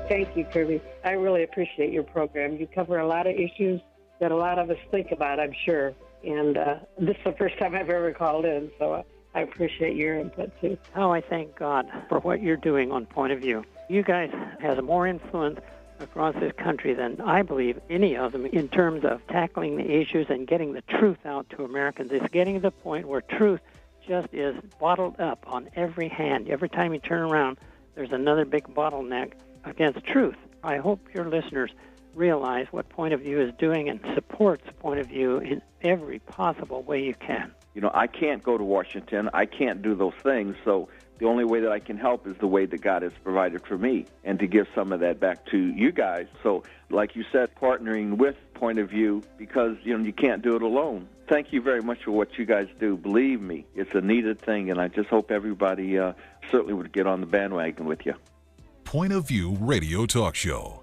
Thank you, Kerby. I really appreciate your program. You cover a lot of issues that a lot of us think about, I'm sure. And this is the first time I've ever called in, so I appreciate your input, too. Oh, I thank God for what you're doing on Point of View. You guys have more influence across this country than I believe any of them in terms of tackling the issues and getting the truth out to Americans. It's getting to the point where truth just is bottled up on every hand. Every time you turn around, there's another big bottleneck against truth. I hope your listeners realize what Point of View is doing and supports Point of View in every possible way you can. You know, I can't go to Washington. I can't do those things, so the only way that I can help is the way that God has provided for me, and to give some of that back to you guys. So, like you said, partnering with Point of View, because, you know, you can't do it alone. Thank you very much for what you guys do. Believe me, it's a needed thing, and I just hope everybody certainly would get on the bandwagon with you. Point of View Radio Talk Show.